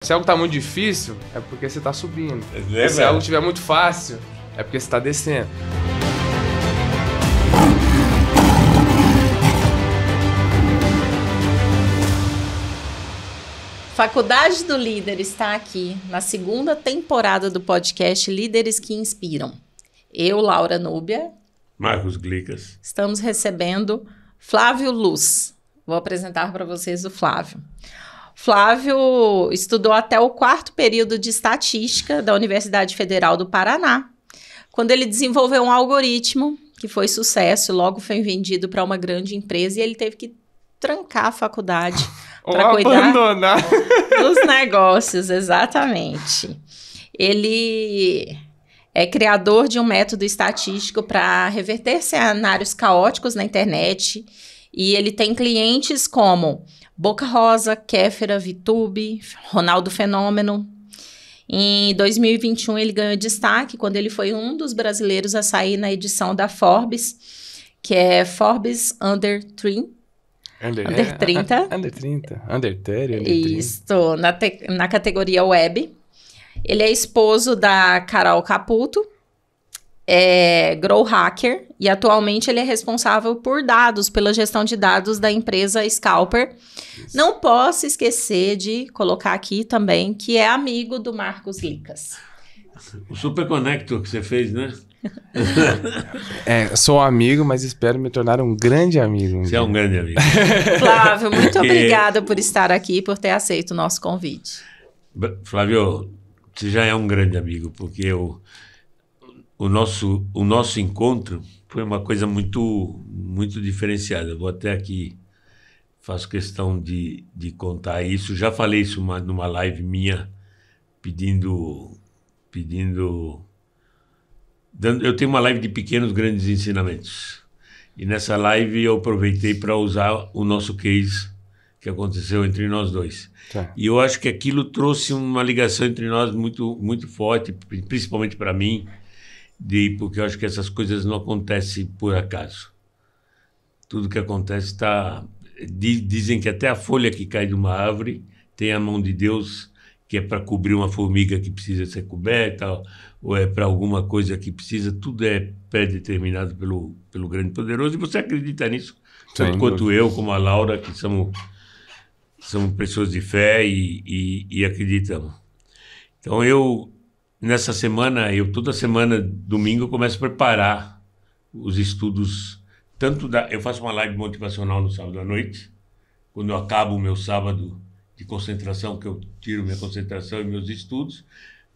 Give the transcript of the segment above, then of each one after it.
Se algo tá muito difícil, é porque você tá subindo. Se velho? algo estiver muito fácil, é porque você tá descendo. Faculdade do Líder está aqui na segunda temporada do podcast Líderes que Inspiram. Eu, Laura Núbia, Marcos Glicas. estamos recebendo Flávio Luz. Vou apresentar para vocês o Flávio. Flávio estudou até o 4º período de estatística da Universidade Federal do Paraná, quando ele desenvolveu um algoritmo que foi sucesso, logo foi vendido para uma grande empresa e ele teve que trancar a faculdade para cuidar dos negócios, exatamente. Ele é criador de um método estatístico para reverter cenários caóticos na internet e ele tem clientes como Boca Rosa, Kéfera, VTube, Ronaldo Fenômeno. Em 2021 ele ganhou destaque quando ele foi um dos brasileiros a sair na edição da Forbes, que é Forbes Under 30. Under 30. Under 30. Under 30. Isso, na categoria Web. Ele é esposo da Carol Caputo, é Grow Hacker, e atualmente ele é responsável por dados, pela gestão de dados da empresa Scalper. Isso. Não posso esquecer de colocar aqui também que é amigo do Marcos Glicas. O Super Connector que você fez, né? Sou amigo, mas espero me tornar um grande amigo. Você é um grande amigo. Flávio, muito obrigada por estar aqui e por ter aceito o nosso convite. Flávio, você já é um grande amigo, porque o nosso encontro foi uma coisa muito, muito diferenciada. Vou até aqui, faço questão de contar isso. Já falei isso numa live minha, eu tenho uma live de pequenos, grandes ensinamentos. E nessa live eu aproveitei para usar o nosso case que aconteceu entre nós dois. Tá. E eu acho que aquilo trouxe uma ligação entre nós muito, muito forte, principalmente para mim, porque eu acho que essas coisas não acontecem por acaso. Tudo que acontece está... Dizem que até a folha que cai de uma árvore tem a mão de Deus, que é para cobrir uma formiga que precisa ser coberta, ou é para alguma coisa que precisa, tudo é pré-determinado pelo grande poderoso, e você acredita nisso, tanto quanto eu, como a Laura, que somos pessoas de fé e acreditamos. Então nessa semana, toda semana, domingo, eu começo a preparar os estudos, eu faço uma live motivacional no sábado à noite, quando eu acabo o meu sábado de concentração, que eu tiro minha concentração e meus estudos.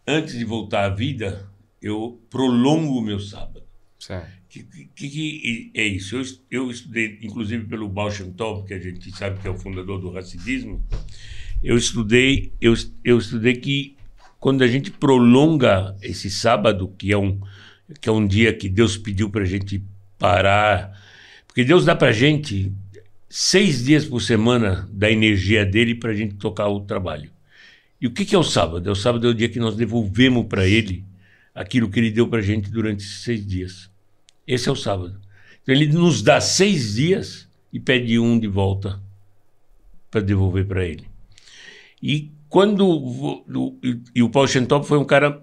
Antes de voltar à vida, eu prolongo o meu sábado. Certo. Que é isso? Eu estudei, inclusive, pelo Baal Shem Tov, que a gente sabe que é o fundador do Hassidismo. Eu estudei que quando a gente prolonga esse sábado, que é um dia que Deus pediu para a gente parar, porque Deus dá para a gente 6 dias por semana da energia dele para a gente tocar o trabalho. E o que é o sábado? O sábado é o dia que nós devolvemos para ele aquilo que ele deu para a gente durante esses 6 dias. Esse é o sábado. Então ele nos dá 6 dias e pede um de volta para devolver para ele. E o Baal Shem Tov foi um cara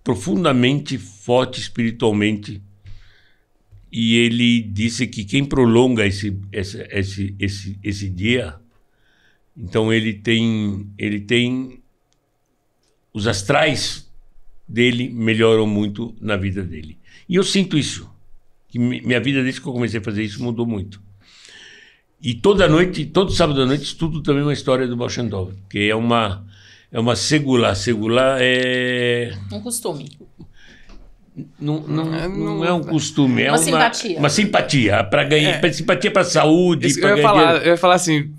profundamente forte espiritualmente, e ele disse que quem prolonga esse dia, então ele tem os astrais dele melhoram muito na vida dele. E eu sinto isso, que minha vida desde que eu comecei a fazer isso mudou muito. E toda noite, todo sábado à noite, estudo também uma história do Baal Shem Tov, que é uma segulá. Segulá é... um costume. Não é um costume, é uma simpatia. Uma simpatia, para ganhar, simpatia para a saúde. Eu ia falar assim,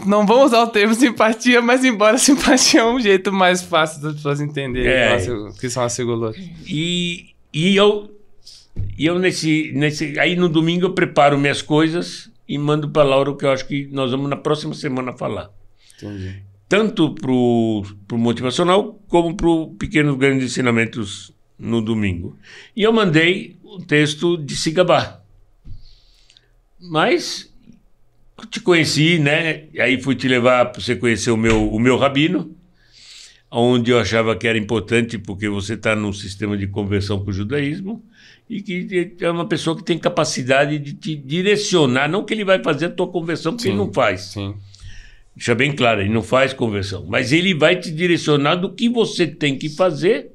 não vou usar o termo simpatia, mas embora simpatia é um jeito mais fácil das pessoas entenderem o que são as segulot. E eu aí no domingo eu preparo minhas coisas e mando para a Laura, o que eu acho que nós vamos na próxima semana falar. Entendi. Tanto pro motivacional como pro pequenos grandes ensinamentos no domingo. E eu mandei o texto de Sigabá. Mas te conheci, né? Aí fui te levar para você conhecer o meu rabino. onde eu achava que era importante, porque você está num sistema de conversão para o judaísmo, e que é uma pessoa que tem capacidade de te direcionar, não que ele vai fazer a tua conversão, porque ele não faz. Sim. Deixa bem claro, ele não faz conversão, mas ele vai te direcionar do que você tem que fazer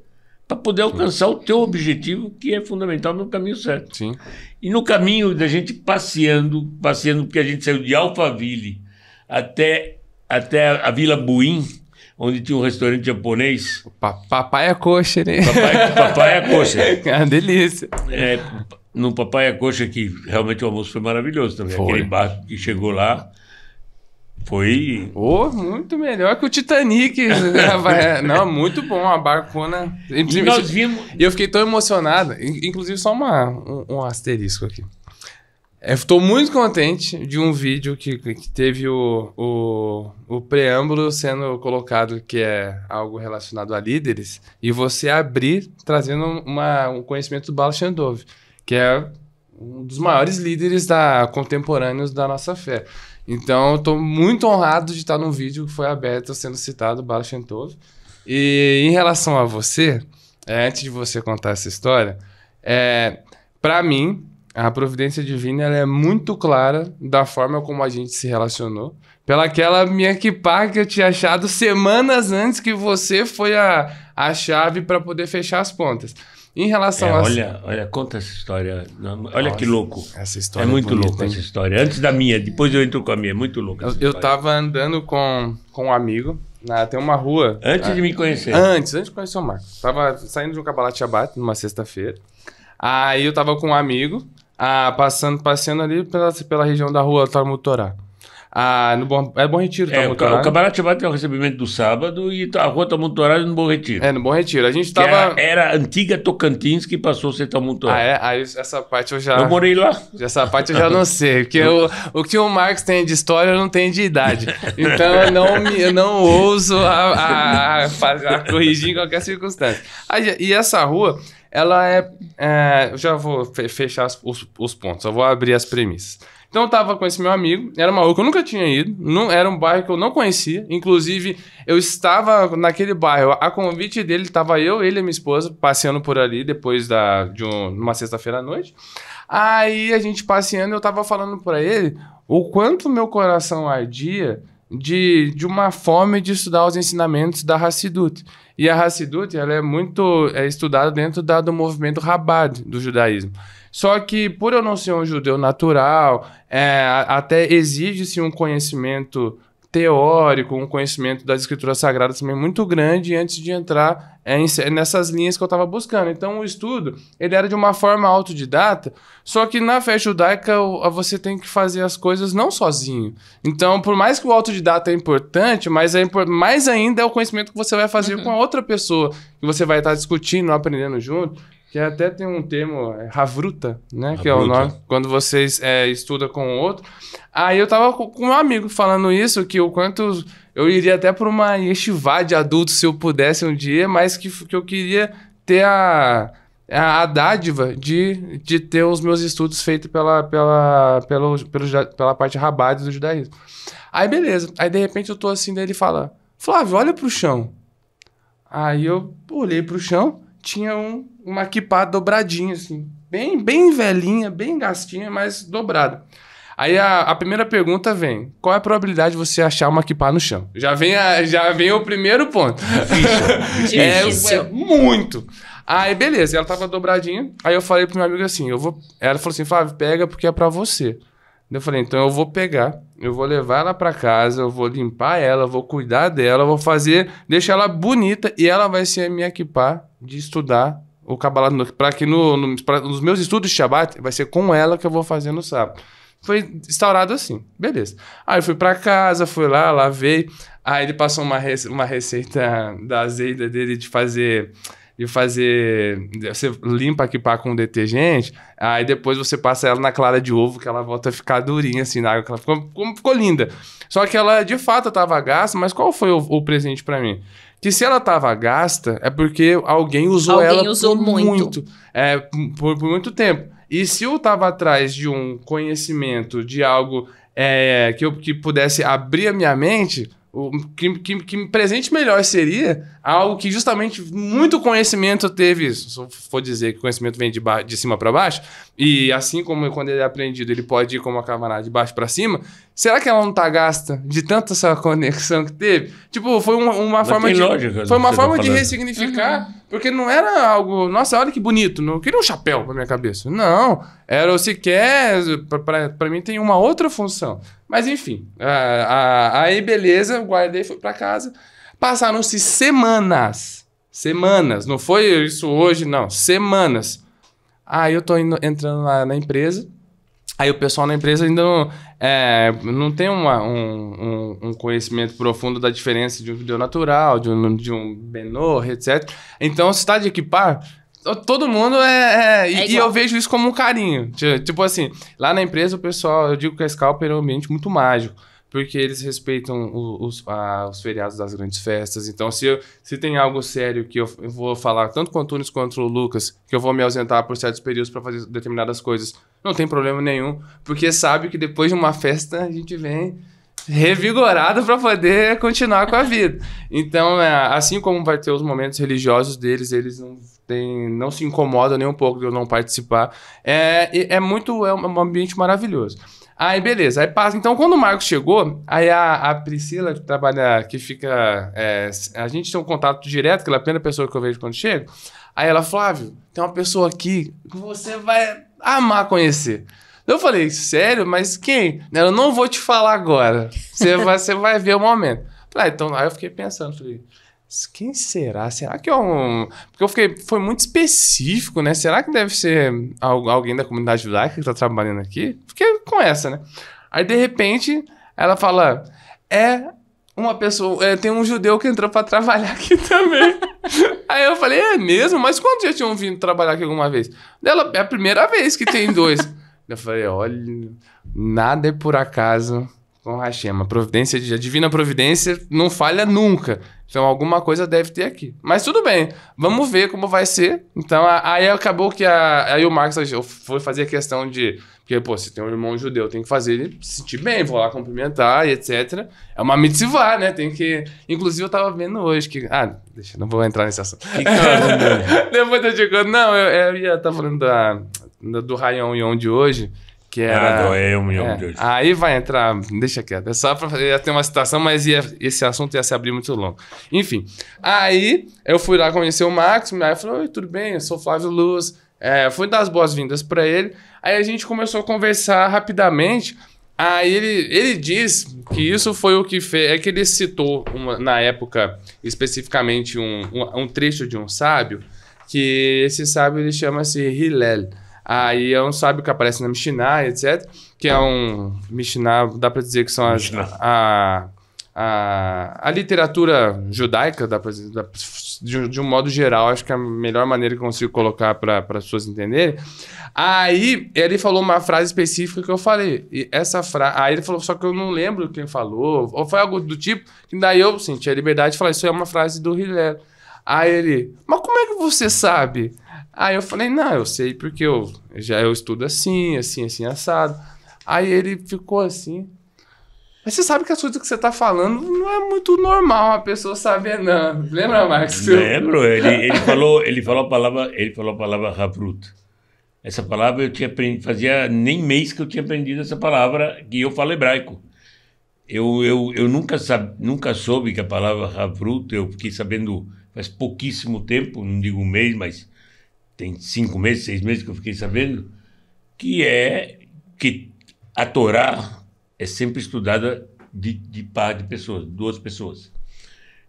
para poder alcançar o teu objetivo, que é fundamental no caminho certo. Sim. E no caminho da gente passeando, porque a gente saiu de Alphaville até a Vila Buim, onde tinha um restaurante japonês. Papai é coxa, né? Papai é coxa. É uma delícia. No Papai é coxa, que realmente o almoço foi maravilhoso também. Foi. Aquele barco que chegou lá foi... Muito melhor que o Titanic. Não, muito bom, a barcona. E nós vimos... E eu fiquei tão emocionado. Inclusive, só um asterisco aqui. Estou muito contente de um vídeo que teve o preâmbulo sendo colocado, que é algo relacionado a líderes, e você abrir trazendo um conhecimento do Baal Shem Tov, que é um dos maiores líderes contemporâneos da nossa fé. Então, eu estou muito honrado de estar num vídeo que foi aberto sendo citado o Baal Shem Tov. E em relação a você, antes de você contar essa história, para mim, a providência divina ela é muito clara da forma como a gente se relacionou. Pelaquela minha kippah que eu tinha achado semanas antes que você foi a chave para poder fechar as pontas. Em relação a... Olha, conta essa história. Olha que louco. Essa história é muito bonita, louco essa história. Antes da minha, depois eu entro com a minha. É muito louco. Eu tava andando com um amigo. Tem uma rua... Antes de me conhecer. Antes de conhecer o Marcos. Tava saindo de um Kabbalat Shabbat numa sexta-feira. Aí eu tava com um amigo... passeando ali pela região da rua Talmud Torá. Bom Retiro, Talmud Torá. O Kabbalat Shabbat é o recebimento do sábado e a rua Talmud Torá é no Bom Retiro. No Bom Retiro. A gente tava... Era a antiga Tocantins que passou a ser Talmud Torá. Aí essa parte eu já... Eu morei lá. Essa parte eu já não sei, porque o que o Marcos tem de história eu não tenho de idade. Então eu não ouso a corrigir em qualquer circunstância. E essa rua... ela eu já vou fechar os pontos, eu vou abrir as premissas. Então eu tava com esse meu amigo, era uma rua que eu nunca tinha ido, era um bairro que eu não conhecia, inclusive eu estava naquele bairro, a convite dele, estava eu, ele e minha esposa passeando por ali depois de uma sexta-feira à noite. Aí a gente passeando, eu tava falando pra ele o quanto meu coração ardia de uma fome de estudar os ensinamentos da Hassidut. E a Hassidut, ela é muito estudada dentro do movimento Chabad do judaísmo. Só que, por eu não ser um judeu natural, até exige-se um conhecimento teórico, um conhecimento das escrituras sagradas também muito grande antes de entrar nessas linhas que eu estava buscando. Então, o estudo, ele era de uma forma autodidata, só que na fé judaica você tem que fazer as coisas não sozinho. Então, por mais que o autodidata é importante, mas mais ainda é o conhecimento que você vai fazer com a outra pessoa, que você vai estar discutindo, aprendendo junto, que até tem um termo, Havruta, né? Que é o nome, quando vocês estudam com o outro. Aí eu tava com um amigo falando isso, que o quanto eu iria até por uma yeshivá de adultos se eu pudesse um dia, mas que eu queria ter a dádiva de ter os meus estudos feitos pela parte rabádia do judaísmo. Aí beleza, aí de repente eu tô assim, daí ele fala, Flávio, olha pro chão. Aí eu olhei pro chão, tinha uma kippah dobradinha, assim, bem velhinha, bem gastinha, mas dobrada. Aí a primeira pergunta vem, qual é a probabilidade de você achar uma kippah no chão? Já vem o primeiro ponto. Difícil. Muito. Aí, beleza, ela tava dobradinha, aí eu falei pro meu amigo assim, ela falou assim, Flávio, pega porque é pra você. Eu falei, então eu vou pegar, eu vou levar ela pra casa, eu vou limpar ela, vou cuidar dela, vou deixar ela bonita e ela vai ser a minha kippah de estudar o Kabbalah, para que nos meus estudos de Shabbat vai ser com ela que eu vou fazer no sábado. Foi instaurado assim, beleza. Aí eu fui pra casa, fui lá, lavei, aí ele passou uma receita da azeida dele de fazer... Você limpa a kippah com detergente, aí depois você passa ela na clara de ovo, que ela volta a ficar durinha assim na água, que ela ficou linda. Só que ela de fato estava gasta, mas qual foi o presente para mim? Que se ela estava gasta, é porque alguém usou muito. Por muito tempo. E se eu estava atrás de um conhecimento, de algo que pudesse abrir a minha mente, Que presente melhor seria algo que justamente muito conhecimento teve, se eu for dizer que o conhecimento vem de cima para baixo, e assim como quando ele é aprendido, ele pode ir como uma camarada de baixo para cima, será que ela não tá gasta de tanta essa conexão que teve? Tipo, foi uma forma de... lógica, foi uma forma de ressignificar, porque não era algo... Nossa, olha que bonito, não queria um chapéu pra minha cabeça. Não, era se quer... Pra mim tem uma outra função. Mas enfim, aí beleza, guardei, fui pra casa. Passaram-se semanas, não foi isso hoje, não, semanas. Aí eu tô entrando na empresa, aí o pessoal na empresa ainda não tem um conhecimento profundo da diferença de um vídeo natural, de um Benor, etc. Então, se tá de equipar... Todo mundo e eu vejo isso como um carinho. Tipo assim, lá na empresa o pessoal, eu digo que a Scalper é um ambiente muito mágico, porque eles respeitam os feriados das grandes festas. Então, se tem algo sério que eu vou falar, tanto com o Tunis quanto o Lucas, que eu vou me ausentar por certos períodos para fazer determinadas coisas, não tem problema nenhum, porque sabe que depois de uma festa a gente vem revigorado para poder continuar com a vida. Então, assim como vai ter os momentos religiosos deles, eles não se incomodam nem um pouco de eu não participar. É um ambiente maravilhoso. Aí, beleza. Aí passa. Então, quando o Marcos chegou, aí a Priscila, que trabalha, que fica... a gente tem um contato direto, que ela é a primeira pessoa que eu vejo quando chego. Aí ela, Flávio, tem uma pessoa aqui que você vai amar conhecer. Eu falei, sério? Mas quem? Eu não vou te falar agora. Você vai ver o momento. Falei, então, aí eu fiquei pensando, falei, quem será? Será que é um... Porque foi muito específico, né? Será que deve ser alguém da comunidade judaica que tá trabalhando aqui? Fiquei com essa, né? Aí, de repente, ela fala, uma pessoa... tem um judeu que entrou pra trabalhar aqui também. Aí eu falei, é mesmo? Mas quantos já tinham vindo trabalhar aqui alguma vez? Ela, é a primeira vez que tem 2. Eu falei, olha, nada é por acaso com Hashem. A divina providência não falha nunca. Então alguma coisa deve ter aqui. Mas tudo bem, vamos ver como vai ser. Então aí acabou que aí o Marcos foi fazer a questão de... Porque, pô, se tem um irmão judeu, tem que fazer ele se sentir bem, vou lá cumprimentar e etc. É uma mitzvah, né? Tem que... Inclusive eu tava vendo hoje que... não vou entrar nesse assunto. Depois eu digo, não, eu ia estar falando do Rayon Yom de hoje, que era... do Rayon Yom de hoje. Aí vai entrar... Deixa quieto. É só pra ter uma citação, mas esse assunto ia se abrir muito longo. Enfim. Aí eu fui lá conhecer o Marcos, aí falou, oi, tudo bem? Eu sou o Flávio Luz. Fui dar as boas-vindas pra ele. Aí a gente começou a conversar rapidamente. Aí ele diz que isso foi o que fez... É que ele citou, na época, especificamente, um trecho de um sábio, que esse sábio ele chama-se Hillel. Aí é um sábio que aparece na Mishnah, etc. Que é um... Mishnah, dá pra dizer que são a literatura judaica, de um modo geral, acho que é a melhor maneira que eu consigo colocar para as pessoas entenderem. Aí ele falou uma frase específica que eu falei. E essa frase. Aí ele falou, só que eu não lembro quem falou, ou foi algo do tipo, que daí eu senti a liberdade de falar, isso é uma frase do Hillel. Aí ele, mas como é que você sabe? Aí eu falei, não, eu sei porque eu estudo assim, assado. Aí ele ficou assim. Mas você sabe que as coisas que você tá falando não é muito normal a pessoa saber, não. Lembra, Marcos? Lembro. Ele falou a palavra Havrut. Essa palavra eu tinha aprendido, fazia nem mês que eu tinha aprendido essa palavra, que eu falo hebraico. Eu nunca soube que a palavra Havrut, eu fiquei sabendo faz pouquíssimo tempo, não digo um mês, mas tem 5 meses, 6 meses que eu fiquei sabendo, que a Torá é sempre estudada de par de pessoas, 2 pessoas.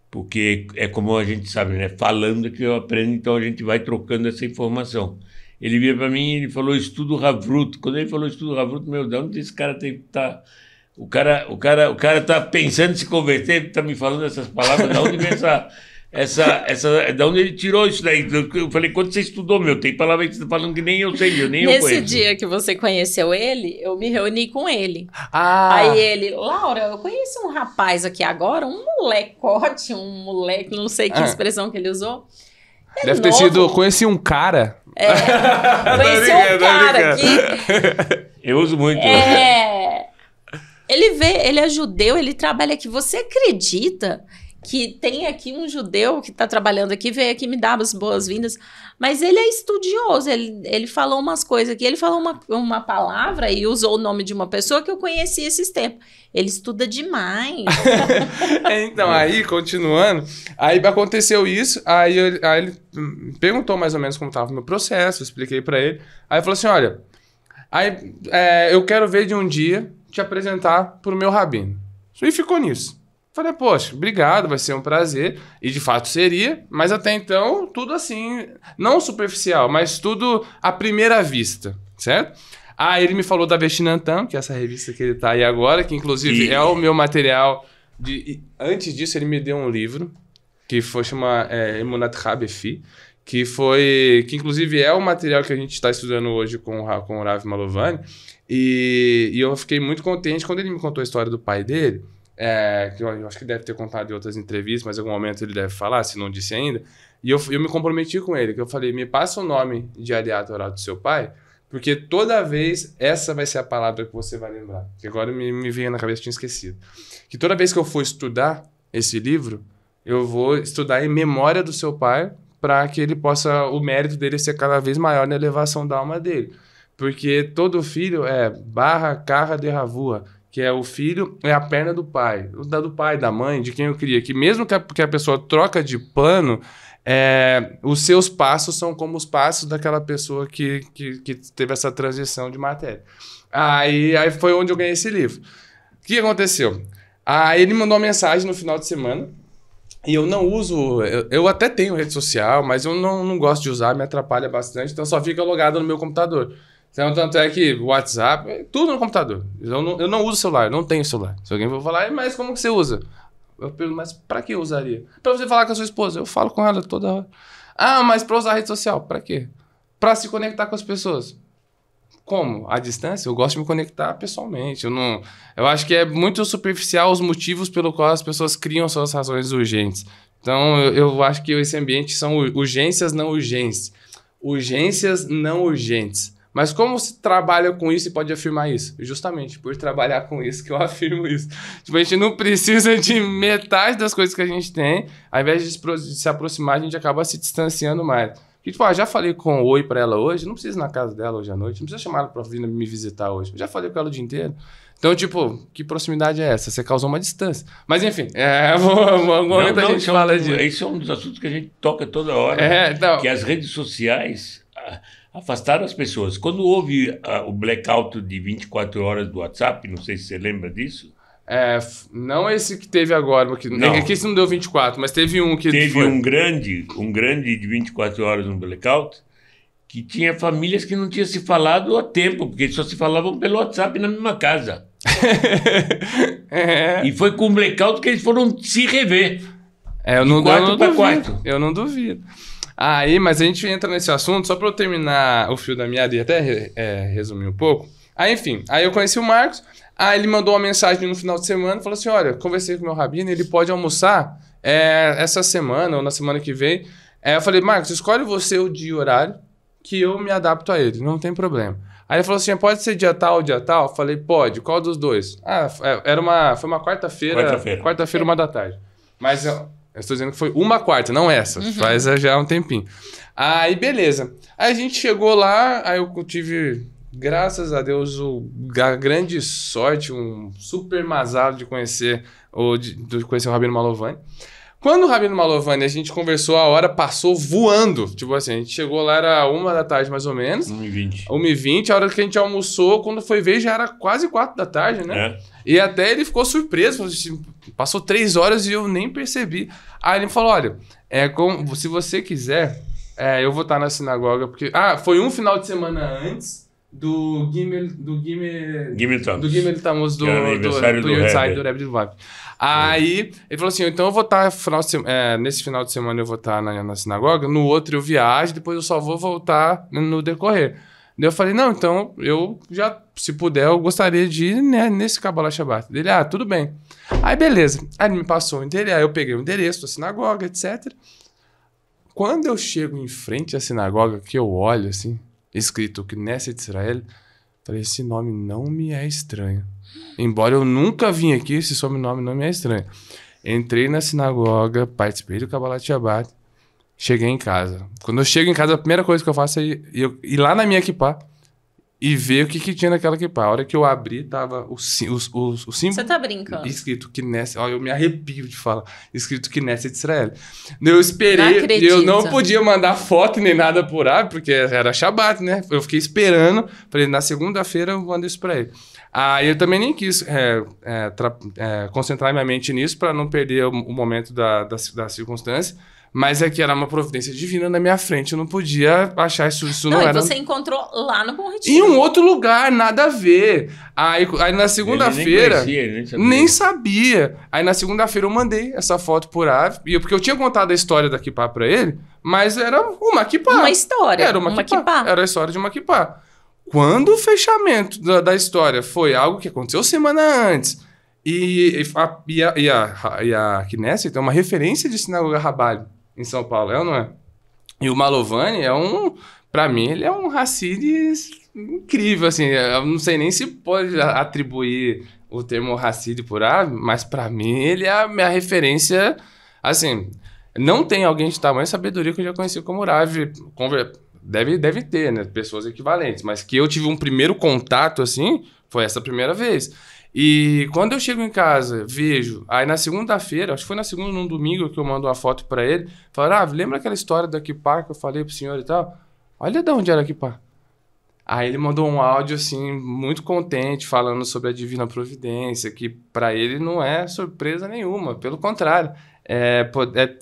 Porque é como a gente sabe, né? Falando que eu aprendo, então a gente vai trocando essa informação. Ele veio para mim e ele falou estudo Havrut. Quando ele falou estudo Havrut, meu Deus, onde esse cara tá... O cara tá pensando em se converter, tá me falando essas palavras, da onde vem da onde ele tirou isso daí? Eu falei, quando você estudou, tem palavra que você tá falando que nem eu sei, eu conheço. Nesse dia que você conheceu ele, eu me reuni com ele. Aí ele, Laura, eu conheci um rapaz aqui agora, um molecote, não sei que expressão que ele usou. Deve ter sido, conheci um cara. Conheci um cara aqui. Eu uso muito. ele é judeu, ele trabalha aqui. Você acredita que tem aqui um judeu que está trabalhando aqui, veio aqui me dar as boas-vindas, mas ele é estudioso, ele falou umas coisas aqui, ele falou uma palavra e usou o nome de uma pessoa que eu conheci esses tempos. Ele estuda demais. Então, aí, continuando, aí aconteceu isso, aí ele perguntou mais ou menos como estava o meu processo, eu expliquei para ele, aí ele falou assim, olha, eu quero ver de um dia te apresentar para o meu rabino. E ficou nisso. Falei, poxa, obrigado, vai ser um prazer. E de fato seria, mas até então tudo assim, não superficial, mas tudo à primeira vista, certo? Aí ele me falou da Vestinantam, que é essa revista que ele tá aí agora, que inclusive é o meu material. Antes disso ele me deu um livro, que chama Emunat Habefi, que inclusive é o material que a gente está estudando hoje com o Rav Malovani. E eu fiquei muito contente quando ele me contou a história do pai dele. Que eu acho que deve ter contado em outras entrevistas, mas em algum momento ele deve falar, se não disse ainda. E eu me comprometi com ele, que eu falei, me passa o nome de Aliat Torá do seu pai, porque toda vez essa vai ser a palavra que você vai lembrar. Que agora me veio na cabeça, tinha esquecido. Que toda vez que eu for estudar esse livro, eu vou estudar em memória do seu pai, para que ele possa, o mérito dele ser cada vez maior na elevação da alma dele. Porque todo filho é barra, carra de ravua, que é o filho, é a perna do pai. Do pai, da mãe, de quem eu cria. Que mesmo que a pessoa troca de pano, os seus passos são como os passos daquela pessoa que teve essa transição de matéria. Aí foi onde eu ganhei esse livro. O que aconteceu? Aí ele mandou uma mensagem no final de semana, e eu não uso... Eu até tenho rede social, mas eu não gosto de usar, me atrapalha bastante, então só fica logado no meu computador. Então, tanto é que WhatsApp, tudo no computador. Eu não uso celular, não tenho celular. Se alguém for falar, mas como que você usa? Eu pergunto, mas pra que eu usaria? Pra você falar com a sua esposa. Eu falo com ela toda hora. Ah, mas pra usar rede social, pra quê? Pra se conectar com as pessoas. Como? À distância? Eu gosto de me conectar pessoalmente. Eu acho que é muito superficial os motivos pelo qual as pessoas criam suas razões urgentes. Então, eu acho que esse ambiente são urgências não urgentes. Urgências não urgentes. Mas como se trabalha com isso e pode afirmar isso? Justamente por trabalhar com isso que eu afirmo isso. Tipo, a gente não precisa de metade das coisas que a gente tem. Ao invés de se aproximar, a gente acaba se distanciando mais. Porque, tipo, já falei com oi pra ela hoje, não preciso ir na casa dela hoje à noite, não precisa chamar ela pra vir me visitar hoje. Eu já falei com ela o dia inteiro. Então, tipo, que proximidade é essa? Você causou uma distância. Mas, enfim, algum momento a gente fala disso. Esse é um dos assuntos que a gente toca toda hora. Que as redes sociais afastaram as pessoas. Quando houve o blackout de 24 horas do WhatsApp, não sei se você lembra disso. Não esse que teve agora, porque esse não deu 24, mas teve um que teve um grande de 24 horas no blackout, que tinha famílias que não tinham se falado há tempo, porque só se falavam pelo WhatsApp na mesma casa. E foi com o blackout que eles foram se rever. Eu não duvido. Eu não duvido. Aí, mas a gente entra nesse assunto, só para eu terminar o fio da meada e até resumir um pouco. Aí, enfim, aí eu conheci o Marcos, aí ele mandou uma mensagem no final de semana, falou assim, olha, conversei com o meu rabino, ele pode almoçar essa semana ou na semana que vem. Eu falei, Marcos, escolhe você o dia e horário que eu me adapto a ele, não tem problema. Aí ele falou assim, pode ser dia tal ou dia tal? Eu falei, pode, qual dos dois? Foi uma quarta-feira, 1h da tarde. Mas... Eu estou dizendo que foi uma quarta, não essa. Faz já um tempinho. Aí, beleza. Aí a gente chegou lá, aí eu tive, graças a Deus, a grande sorte, um super mazado de conhecer o Rabino Malovani. Quando o Rabino Malovani, a gente conversou, a hora passou voando. Tipo assim, a gente chegou lá, era 1h mais ou menos. 1h20. 1h20, a hora que a gente almoçou, quando foi ver, já era quase 4h, né? E até ele ficou surpreso, passou 3 horas e eu nem percebi. Aí ele me falou, olha, se você quiser, eu vou estar na sinagoga, porque... foi um final de semana antes do Gimel Tammuz, do Yortzeit, do Rebbe de Lubavitch. Aí ele falou assim, então eu vou estar, nesse final de semana eu vou estar na sinagoga, no outro eu viajo, depois eu só vou voltar no decorrer. Daí eu falei, não, então eu já, se puder, eu gostaria de ir nesse Kabbalah Shabbat. Ele, tudo bem. Aí beleza. Aí ele me passou o endereço, aí eu peguei o endereço da sinagoga, etc. Quando eu chego em frente à sinagoga, que eu olho assim, escrito Knesset Israel, falei, esse nome não me é estranho. Embora eu nunca vim aqui, esse sobrenome não me é estranho. Entrei na sinagoga, participei do Kabbalat Shabbat, cheguei em casa. Quando eu chego em casa, a primeira coisa que eu faço é ir lá na minha kippah e ver o que tinha naquela kippah. A hora que eu abri, tava o símbolo... Você tá brincando? Escrito Knesset. Ó, eu me arrepio de falar. Escrito Knesset Israel. Eu esperei... Não acredito. Eu não podia mandar foto nem nada por ar, porque era Shabbat, né? Eu fiquei esperando. Falei, na segunda-feira eu mando isso pra ele. Aí eu também nem quis concentrar minha mente nisso para não perder o momento da circunstância. Mas é que era uma providência divina na minha frente. Eu não podia achar isso não era... você encontrou lá no Bom Retiro. Em um outro lugar, nada a ver. Aí na segunda-feira... Nem sabia. Aí na segunda-feira eu mandei essa foto por ar. Porque eu tinha contado a história da kippah pra ele, mas era uma kippah. Uma história. Era uma kippah. Era a história de uma kippah. Quando o fechamento da história foi algo que aconteceu semana antes, e a Knesset é uma referência de sinagoga Rabbali em São Paulo, é ou não é? E o Malovani pra mim, ele é um Hassid incrível, assim, eu não sei nem se pode atribuir o termo Hassid por mas pra mim ele é a minha referência, assim, não tem alguém de tamanho sabedoria que eu já conheci como Rav, Deve ter, né? Pessoas equivalentes. Mas que eu tive um primeiro contato, assim, foi essa primeira vez. E quando eu chego em casa, vejo... Aí na segunda-feira, acho que foi na segunda, num domingo, que eu mando uma foto pra ele. Falaram, lembra aquela história da kippah que eu falei pro senhor e tal? Olha de onde era a kippah. Aí ele mandou um áudio, assim, muito contente, falando sobre a divina providência, que pra ele não é surpresa nenhuma. Pelo contrário. É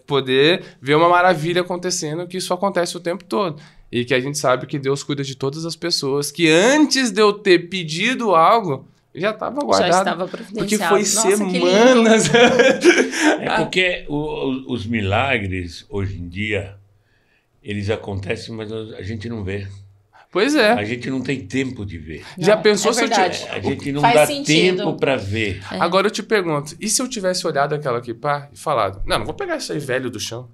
poder ver uma maravilha acontecendo, que isso acontece o tempo todo. E que a gente sabe que Deus cuida de todas as pessoas, que antes de eu ter pedido algo, já estava guardado. Já estava providenciado. Porque foi semanas. É porque os milagres, hoje em dia, eles acontecem, mas a gente não vê. Pois é. A gente não tem tempo de ver. Não, já pensou se eu tivesse... A gente não dá tempo para ver. É. Agora eu te pergunto, e se eu tivesse olhado aquela kippah e falado, não vou pegar isso aí velho do chão?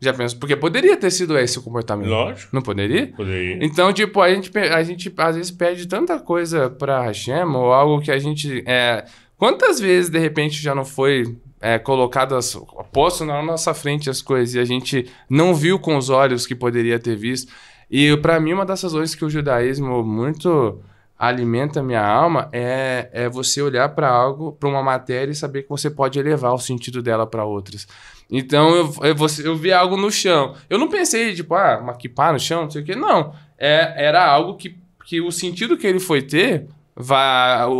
Já pensou? Porque poderia ter sido esse o comportamento. Lógico. Não poderia? Poderia. Então, tipo, a gente às vezes pede tanta coisa pra Hashem, ou algo que a gente... quantas vezes, de repente, já não foi colocado, posto na nossa frente as coisas, e a gente não viu com os olhos que poderia ter visto. E pra mim, uma das razões que o judaísmo muito alimenta a minha alma é você olhar para algo, para uma matéria e saber que você pode elevar o sentido dela para outras. Então, eu vi algo no chão. Eu não pensei, tipo, uma kippah no chão, não sei o quê. Não. Era algo que o sentido que ele foi ter,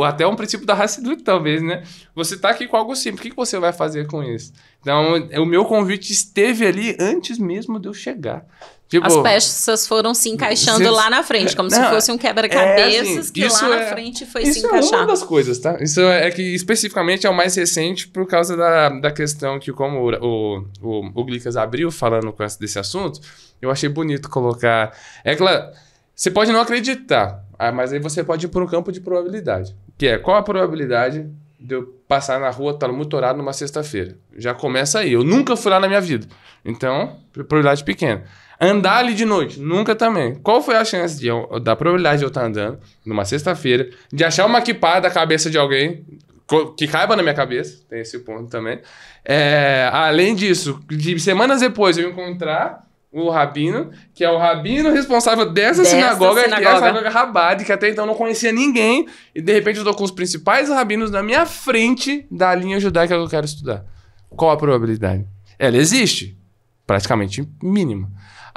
até um princípio da Hassidut, talvez, né? Você tá aqui com algo simples, o que você vai fazer com isso? Então, o meu convite esteve ali antes mesmo de eu chegar. Tipo, as peças foram se encaixando lá na frente, como se fosse um quebra-cabeças assim, que lá na frente foi se encaixar. Isso é uma das coisas, tá? Isso é que especificamente é o mais recente por causa da questão que, como o Glicas abriu falando desse assunto, eu achei bonito colocar... É claro, você pode não acreditar, mas aí você pode ir por um campo de probabilidade. Que é, qual a probabilidade de eu passar na rua, estar muito horário numa sexta-feira? Já começa aí. Eu nunca fui lá na minha vida. Então, probabilidade pequena. Andar ali de noite, nunca também. Qual foi a chance da probabilidade de eu estar andando numa sexta-feira, de achar uma kippah da cabeça de alguém que caiba na minha cabeça, tem esse ponto também. Além disso, de semanas depois eu encontrar o rabino, que é o rabino responsável dessa sinagoga, que é a sinagoga Rabbali, que até então não conhecia ninguém, e de repente eu estou com os principais rabinos na minha frente da linha judaica que eu quero estudar. Qual a probabilidade? Ela existe, praticamente mínima.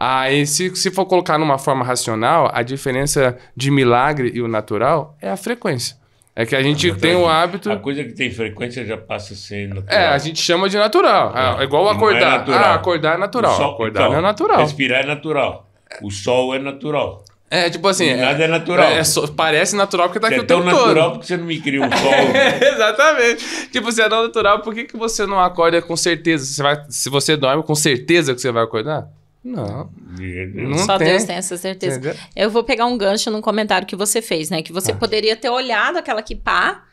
Aí, se for colocar numa forma racional, a diferença de milagre e o natural é a frequência. É que a gente tem o hábito... A coisa que tem frequência já passa a ser natural. A gente chama de natural. É igual acordar. Acordar é natural. Sol, acordar não é natural. Respirar é natural. O sol é natural. Tipo assim... Nada é natural. Parece natural porque tá aqui o tempo todo. É tão natural porque você não me cria um sol. Exatamente. Tipo, se é não natural, por que você não acorda com certeza? Se você dorme com certeza que você vai acordar? Não Só tem. Deus tem essa certeza. Entendeu? Eu vou pegar um gancho num comentário que você fez, né? Que você poderia ter olhado aquela kippah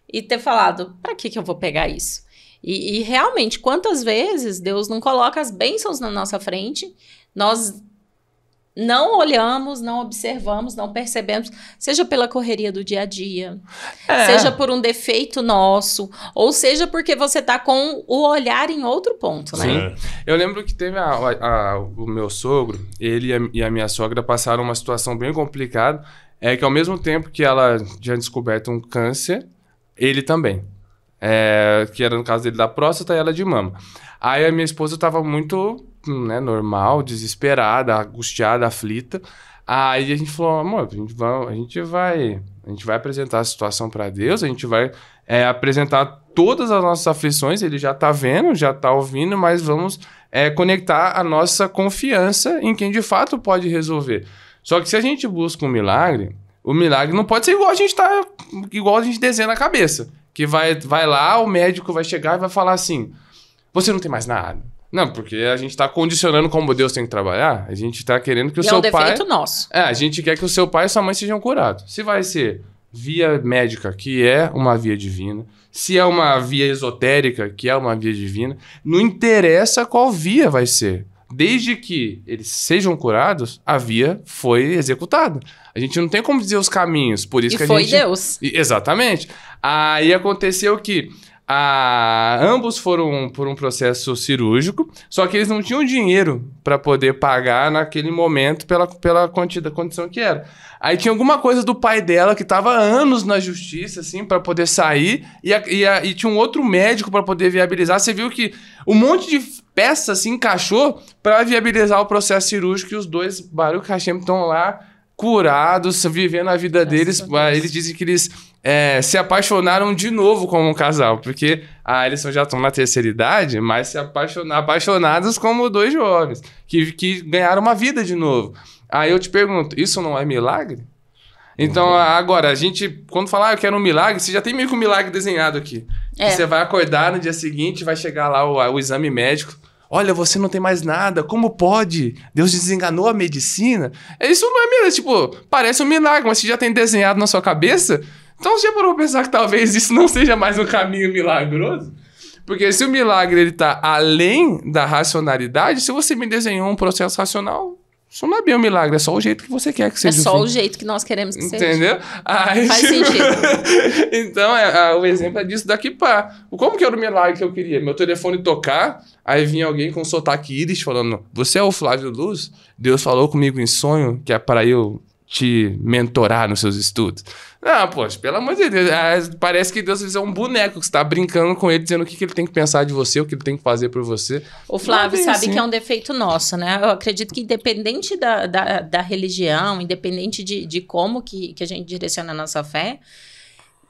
e ter falado, pra que eu vou pegar isso? E realmente, quantas vezes Deus não coloca as bênçãos na nossa frente, nós não olhamos, não observamos, não percebemos, seja pela correria do dia a dia, seja por um defeito nosso, ou seja porque você tá com o olhar em outro ponto, né? Sim. Eu lembro que teve o meu sogro, ele e a minha sogra passaram uma situação bem complicada, que ao mesmo tempo que ela tinha descoberto um câncer, ele também. Que era no caso dele da próstata e ela de mama. Aí a minha esposa estava muito, né, normal, desesperada, angustiada, aflita. Aí a gente falou, amor, a gente vai apresentar a situação para Deus, a gente vai apresentar todas as nossas aflições, ele já está vendo, já está ouvindo, mas vamos conectar a nossa confiança em quem de fato pode resolver. Só que se a gente busca um milagre, o milagre não pode ser igual a gente desenha na cabeça. Que vai lá, o médico vai chegar e vai falar assim, você não tem mais nada. Não, porque a gente está condicionando como Deus tem que trabalhar, a gente está querendo que o seu pai... é um defeito nosso. A gente quer que o seu pai e sua mãe sejam curados. Se vai ser via médica, que é uma via divina, se é uma via esotérica, que é uma via divina, não interessa qual via vai ser. Desde que eles sejam curados, a via foi executada. A gente não tem como dizer os caminhos, por isso que a gente... E foi Deus. Exatamente. Aí aconteceu que ambos foram por um processo cirúrgico, só que eles não tinham dinheiro para poder pagar naquele momento pela condição que era. Aí tinha alguma coisa do pai dela que estava anos na justiça, assim, para poder sair, e tinha um outro médico para poder viabilizar. Você viu que um monte de peça se encaixou para viabilizar o processo cirúrgico e os dois Baruch Hashem estão lá curados, vivendo a vida deles. Eles dizem que eles se apaixonaram de novo como um casal, porque eles já estão na terceira idade, mas se apaixonados como dois jovens, que ganharam uma vida de novo. Aí eu te pergunto, isso não é milagre? Então, agora, a gente, quando falar eu quero um milagre, você já tem meio que um milagre desenhado aqui. Você vai acordar no dia seguinte, vai chegar lá o exame médico. Olha, você não tem mais nada, como pode? Deus desenganou a medicina? Isso não é milagre, tipo, parece um milagre, mas você já tem desenhado na sua cabeça? Então você já parou pra pensar que talvez isso não seja mais um caminho milagroso? Porque se o milagre ele tá além da racionalidade, se você me desenhou um processo racional, isso não é bem um milagre, é só o jeito que você quer que seja. É só o jeito que nós queremos que seja. Entendeu? Faz sentido. Então, o exemplo é disso daqui pá. Como que era o milagre que eu queria? Meu telefone tocar, aí vinha alguém com sotaque íris falando, você é o Flávio Luz? Deus falou comigo em sonho que é para eu te mentorar nos seus estudos. Não, poxa, pelo amor de Deus. Parece que Deus fez um boneco que você tá brincando com ele, dizendo o que ele tem que pensar de você, o que ele tem que fazer por você. O Flávio sabe assim. Que é um defeito nosso, né? Eu acredito que independente da religião, independente de como que a gente direciona a nossa fé,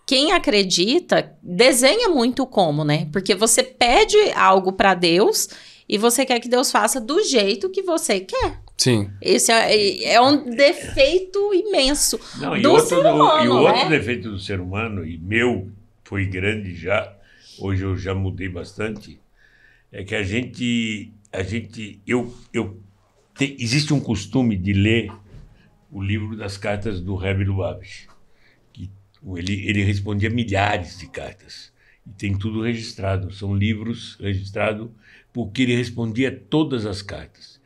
quem acredita desenha muito como, né? Porque você pede algo para Deus e você quer que Deus faça do jeito que você quer. Sim. Esse é um defeito imenso do ser humano, E o outro defeito do ser humano, e meu foi grande já, hoje eu já mudei bastante, é que existe um costume de ler o livro das cartas do Rebbe Lubavitch. Ele respondia milhares de cartas. E tem tudo registrado. São livros registrados porque ele respondia todas as cartas.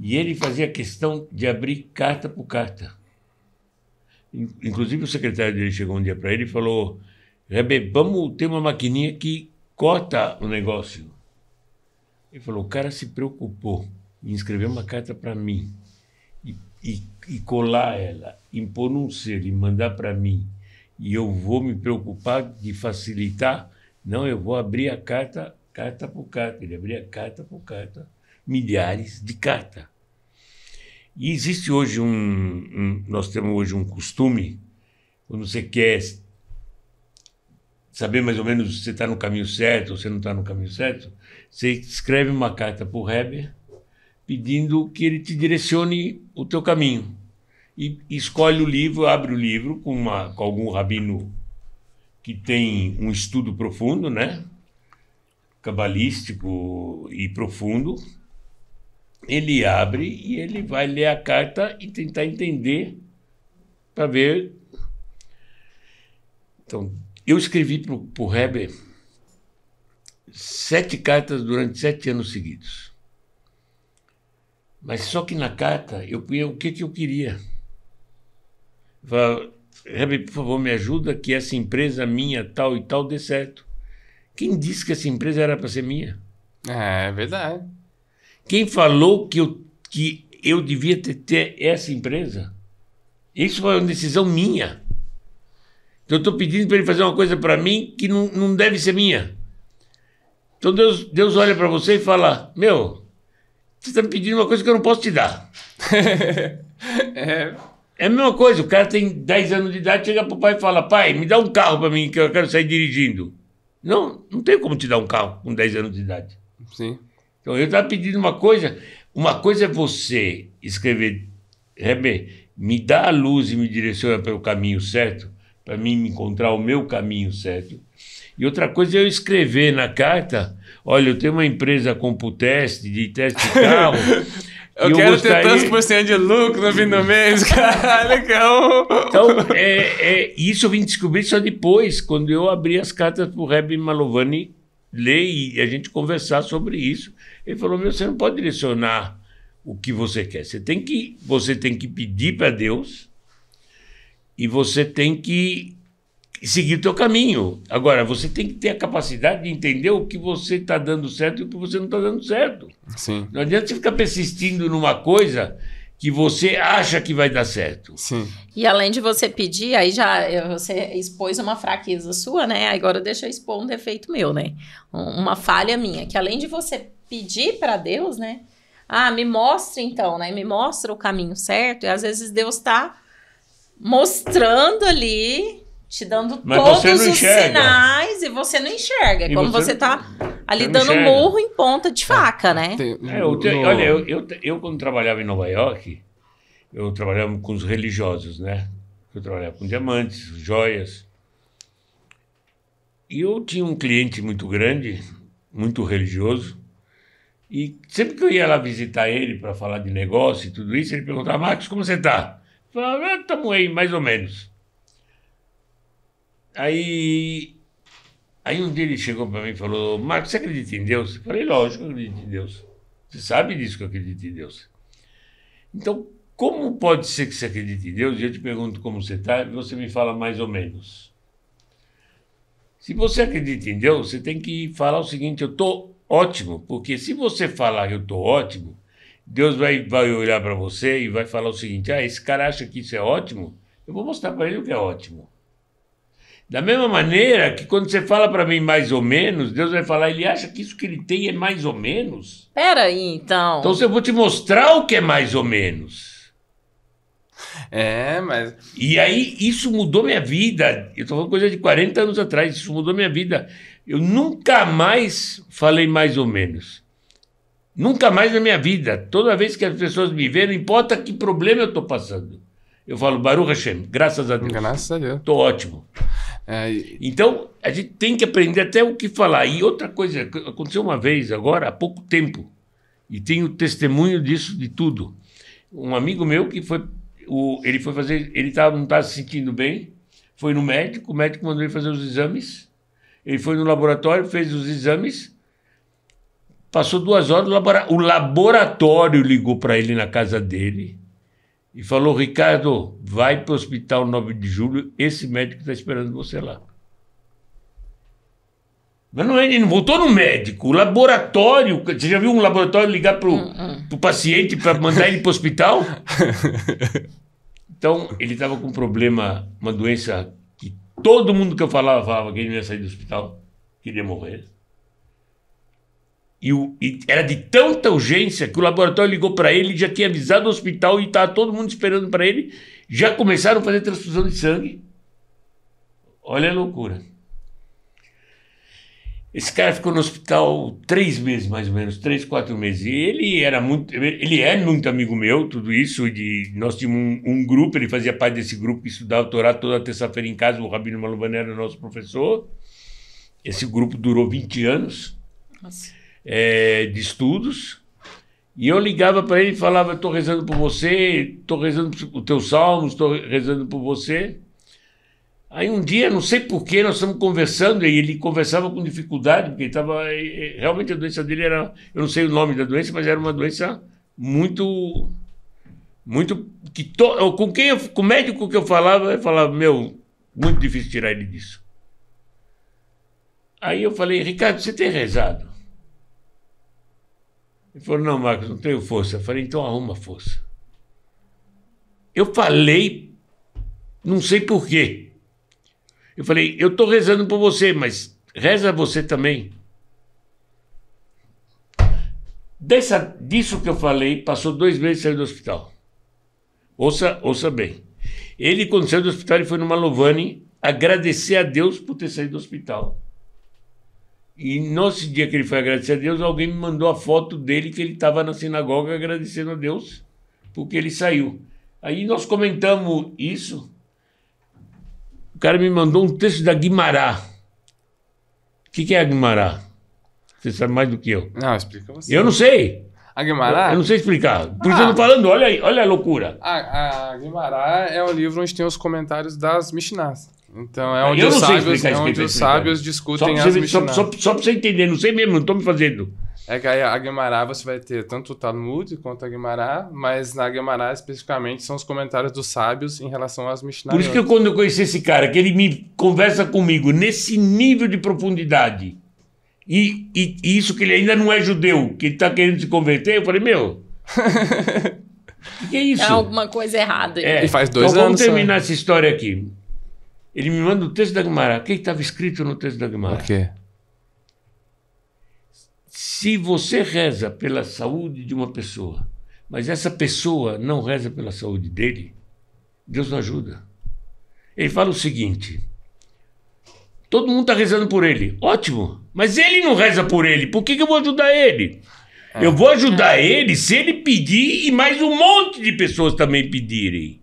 E ele fazia questão de abrir carta por carta. Inclusive o secretário dele chegou um dia para ele e falou, Rebbe, vamos ter uma maquininha que corta o negócio. Ele falou, o cara se preocupou em escrever uma carta para mim e colar ela, impor num selo e mandar para mim. E eu vou me preocupar de facilitar? Não, eu vou abrir a carta por carta. Ele abria carta por carta, milhares de cartas. E existe hoje nós temos hoje um costume, quando você quer saber mais ou menos se você está no caminho certo ou se não está no caminho certo, você escreve uma carta para o Rebbe pedindo que ele te direcione o teu caminho. E escolhe o livro, abre o livro com algum rabino que tem um estudo profundo, né? Cabalístico e profundo. Ele abre e ele vai ler a carta e tentar entender para ver. Então, eu escrevi para o Rebbe 7 cartas durante 7 anos seguidos. Mas só que na carta, eu punha o que eu queria. Eu falava, Rebbe, por favor, me ajuda que essa empresa minha, tal e tal, dê certo. Quem disse que essa empresa era para ser minha? É verdade. Quem falou que eu devia ter essa empresa? Isso foi uma decisão minha. Então eu estou pedindo para ele fazer uma coisa para mim que não deve ser minha. Então Deus olha para você e fala, meu, você está me pedindo uma coisa que eu não posso te dar. É a mesma coisa, o cara tem 10 anos de idade, chega pro pai e fala, pai, me dá um carro para mim que eu quero sair dirigindo. Não tem como te dar um carro com 10 anos de idade. Sim. Então eu estava pedindo uma coisa é você escrever, Rebbe, me dá a luz e me direciona pelo caminho certo, para mim me encontrar o meu caminho certo. E outra coisa é eu escrever na carta, olha, eu tenho uma empresa Computest, de teste de carro. Eu quero ter tantos por cento de lucro no fim do mês, caralho, Então, isso eu vim descobrir só depois, quando eu abri as cartas para o Rebbe Malovany ler e a gente conversar sobre isso. Ele falou, você não pode direcionar o que você quer. Você tem que pedir para Deus e você tem que seguir o teu caminho. Agora, você tem que ter a capacidade de entender o que você está dando certo e o que você não está dando certo. Sim. Não adianta você ficar persistindo numa coisa que você acha que vai dar certo. Sim. E além de você pedir, aí você expôs uma fraqueza sua, né? Agora deixa eu expor um defeito meu, né? Uma falha minha, que além de você pedir para Deus, né? Me mostra então, né? Me mostra o caminho certo. E às vezes Deus está mostrando ali, te dando todos os sinais e você não enxerga. É como você está ali dando murro em ponta de faca, né? Olha, eu quando trabalhava em Nova York, eu trabalhava com os religiosos, né? Eu trabalhava com diamantes, joias. E eu tinha um cliente muito grande, muito religioso, e sempre que eu ia lá visitar ele para falar de negócio e tudo isso, ele perguntava, Marcos, como você está? Eu falava, estamos aí, mais ou menos. Aí um dia ele chegou para mim e falou, Marcos, você acredita em Deus? Eu falei, lógico, eu acredito em Deus. Você sabe disso que eu acredito em Deus. Então, como pode ser que você acredite em Deus? E eu te pergunto como você está e você me fala mais ou menos. Se você acredita em Deus, você tem que falar o seguinte, eu estou ótimo, porque se você falar que eu estou ótimo, Deus vai olhar para você e vai falar o seguinte, esse cara acha que isso é ótimo, eu vou mostrar para ele o que é ótimo. Da mesma maneira que quando você fala para mim mais ou menos, Deus vai falar, ele acha que isso que ele tem é mais ou menos? Peraí, então. Então eu vou te mostrar o que é mais ou menos. Mas... E aí isso mudou minha vida. Eu estou falando coisa de 40 anos atrás, isso mudou minha vida. Eu nunca mais falei mais ou menos. Nunca mais na minha vida. Toda vez que as pessoas me veem, não importa que problema eu estou passando. Eu falo, Baruch Hashem, graças a Deus. Graças a Deus. Estou ótimo. Então, a gente tem que aprender até o que falar. E outra coisa, aconteceu uma vez agora, há pouco tempo, e tenho testemunho disso, de tudo. Um amigo meu que foi, ele foi fazer, ele não estava se sentindo bem, foi no médico, o médico mandou ele fazer os exames, ele foi no laboratório, fez os exames, passou 2 horas, o laboratório ligou para ele na casa dele, e falou, Ricardo, vai para o hospital 9 de julho, esse médico está esperando você lá. Mas ele não voltou no médico, o laboratório, você já viu um laboratório ligar para o paciente para mandar ele para o hospital? Então, ele estava com um problema, uma doença que todo mundo que eu falava que ele não ia sair do hospital, que ele ia morrer. E era de tanta urgência que o laboratório ligou para ele, já tinha avisado o hospital e estava todo mundo esperando para ele. Já começaram a fazer transfusão de sangue. Olha a loucura. Esse cara ficou no hospital 3 meses, mais ou menos, 3, 4 meses. E ele é muito amigo meu, tudo isso. Nós tínhamos um grupo, ele fazia parte desse grupo que estudava o Torá toda terça-feira em casa. O Rabino Malovany era nosso professor. Esse grupo durou 20 anos. Nossa. De estudos, e eu ligava para ele e falava, estou rezando por você, estou rezando os teus salmos, estou rezando por você. Aí um dia, não sei porquê, nós estamos conversando, e ele conversava com dificuldade, porque ele estava, realmente a doença dele era, eu não sei o nome da doença, mas era uma doença muito... Com o médico que eu falava, meu, muito difícil tirar ele disso. Aí eu falei, Ricardo, você tem rezado? Ele falou, não, Marcos, não tenho força. Eu falei, então arruma força. Eu falei, não sei por quê. Eu falei, eu estou rezando por você, mas reza você também. Disso que eu falei, passou 2 meses e saiu do hospital. Ouça bem. Ele, quando saiu do hospital, ele foi numa Lovani agradecer a Deus por ter saído do hospital. E nesse dia que ele foi agradecer a Deus, alguém me mandou a foto dele que ele estava na sinagoga agradecendo a Deus porque ele saiu. Aí nós comentamos isso. O cara me mandou um texto da Guimará. O que é a Guimará? Você sabe mais do que eu. Não, explica você. Eu não sei. A Guimará? Eu não sei explicar. Por isso eu tô falando, olha aí, olha a loucura. A Guimará é um livro onde tem os comentários das Mishnás. Então é onde Eu os não sei sábios, explicar, os sábios discutem as Mishnás. Só pra você entender, não sei mesmo, não estou me fazendo. É que a Guimará você vai ter tanto o Talmud quanto a Guimará, mas na Guimará especificamente são os comentários dos sábios em relação às Mishnah. Por isso que quando eu conheci esse cara, que ele me conversa comigo nesse nível de profundidade, e isso que ele ainda não é judeu, que ele está querendo se converter, eu falei, meu... que é isso? É alguma coisa errada. E faz 2 anos. Então vamos terminar essa história aqui. Ele me manda o texto da Guimará. O que estava escrito no texto da Guimará? O quê? Se você reza pela saúde de uma pessoa, mas essa pessoa não reza pela saúde dele, Deus não ajuda. Ele fala o seguinte: todo mundo está rezando por ele. Ótimo, mas ele não reza por ele. Por que eu vou ajudar ele? Eu vou ajudar ele se ele pedir e mais um monte de pessoas também pedirem.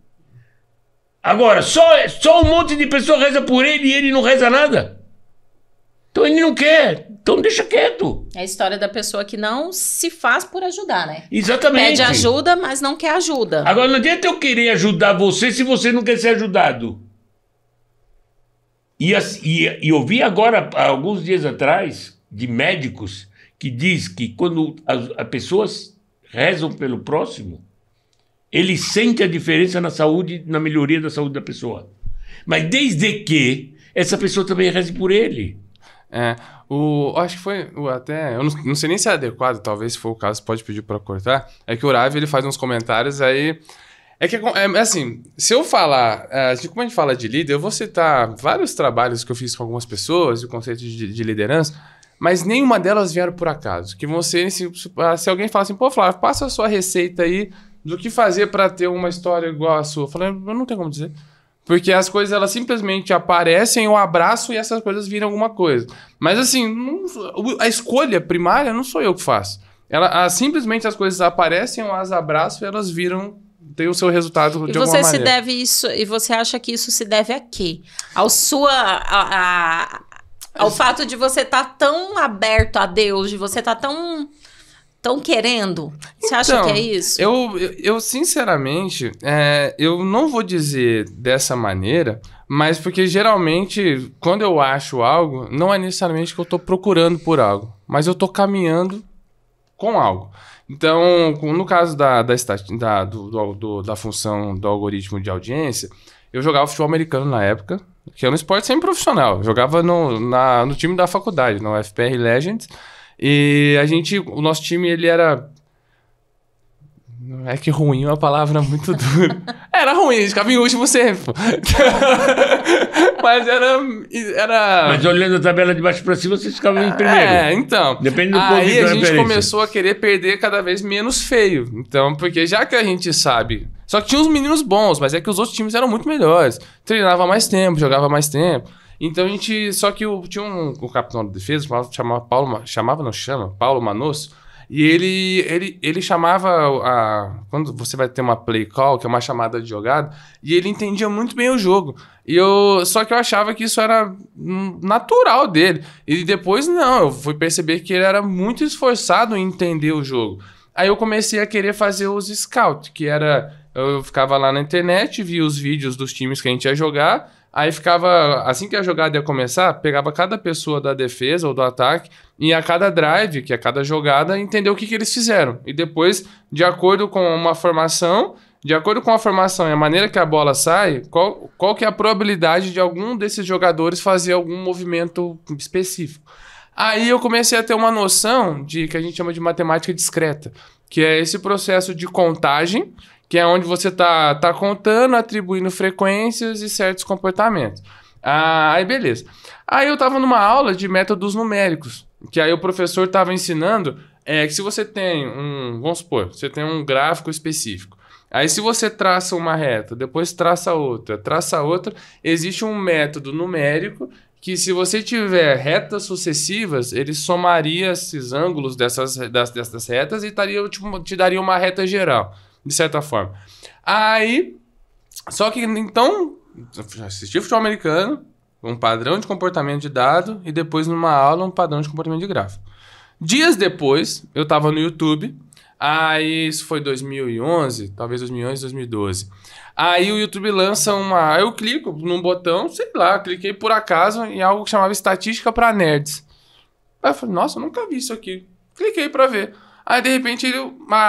Agora, só um monte de pessoas reza por ele e ele não reza nada. Então ele não quer. Então deixa quieto. É a história da pessoa que não se faz por ajudar, né? Exatamente. Pede ajuda, mas não quer ajuda. Agora, não adianta eu querer ajudar você se você não quer ser ajudado. E eu vi agora, há alguns dias atrás, de médicos que diz que quando as pessoas rezam pelo próximo, ele sente a diferença na saúde, na melhoria da saúde da pessoa. Mas desde que essa pessoa também reze por ele. Acho que foi até... Eu não sei nem se é adequado, talvez se for o caso, pode pedir para cortar. É que o Rav, ele faz uns comentários aí... assim, se eu falar... como a gente fala de líder, eu vou citar vários trabalhos que eu fiz com algumas pessoas, o conceito de liderança, mas nenhuma delas vieram por acaso. Que você, se alguém fala assim, pô, Flávio, passa a sua receita aí do que fazer para ter uma história igual a sua. Eu falei, eu não tenho como dizer. Porque as coisas, elas simplesmente aparecem, eu abraço e essas coisas viram alguma coisa. Mas assim, a escolha primária não sou eu que faço. Simplesmente as coisas aparecem, eu as abraço e elas viram, tem o seu resultado de alguma maneira. E você acha que isso se deve a quê? Ao fato de você estar tão aberto a Deus, de você estar tão querendo? Você acha que é isso? Eu sinceramente, eu não vou dizer dessa maneira, mas porque geralmente, quando eu acho algo, não é necessariamente que eu estou procurando por algo, mas eu estou caminhando com algo. Então, no caso da função do algoritmo de audiência, eu jogava futebol americano na época, que é um esporte semi-profissional. Eu jogava no time da faculdade, no FPR Legends. E o nosso time, ele era... Não é que ruim, é uma palavra muito dura. Era ruim, a gente ficava em último sempre. Mas era... Mas olhando a tabela de baixo para cima, vocês ficavam em primeiro. Então. Depende do ponto de Aí a gente referência. começou a querer perder cada vez menos feio. Então, porque já que a gente sabe... Só que tinha uns meninos bons, mas é que os outros times eram muito melhores. Treinava mais tempo, jogava mais tempo. Então a gente... Só que tinha um capitão de defesa, chamava Paulo Manosso. E ele chamava quando você vai ter uma play call, que é uma chamada de jogada, e ele entendia muito bem o jogo. Só que eu achava que isso era natural dele. E depois, não, eu fui perceber que ele era muito esforçado em entender o jogo. Aí eu comecei a querer fazer os scouts, que era... Eu ficava lá na internet, via os vídeos dos times que a gente ia jogar, Aí ficava, assim que a jogada ia começar, pegava cada pessoa da defesa ou do ataque e a cada drive, que é cada jogada, entender o que eles fizeram. E depois, de acordo com uma formação, de acordo com a formação e a maneira que a bola sai, qual que é a probabilidade de algum desses jogadores fazer algum movimento específico. Aí eu comecei a ter uma noção de que a gente chama de matemática discreta, que é esse processo de contagem, que é onde você tá contando, atribuindo frequências e certos comportamentos. Aí beleza. Aí eu tava numa aula de métodos numéricos, que aí o professor tava ensinando que se você tem vamos supor, você tem um gráfico específico. Aí se você traça uma reta, depois traça outra, existe um método numérico que se você tiver retas sucessivas, ele somaria esses ângulos dessas retas e te daria uma reta geral, de certa forma. Aí, só que então, assisti futebol americano, um padrão de comportamento de dado, e depois numa aula um padrão de comportamento de gráfico. Dias depois, eu estava no YouTube, aí isso foi 2011, talvez 2011, 2012. Aí o YouTube lança aí eu clico num botão, sei lá, cliquei por acaso em algo que chamava Estatística para Nerds. Aí eu falei, nossa, eu nunca vi isso aqui. Cliquei para ver. Aí de repente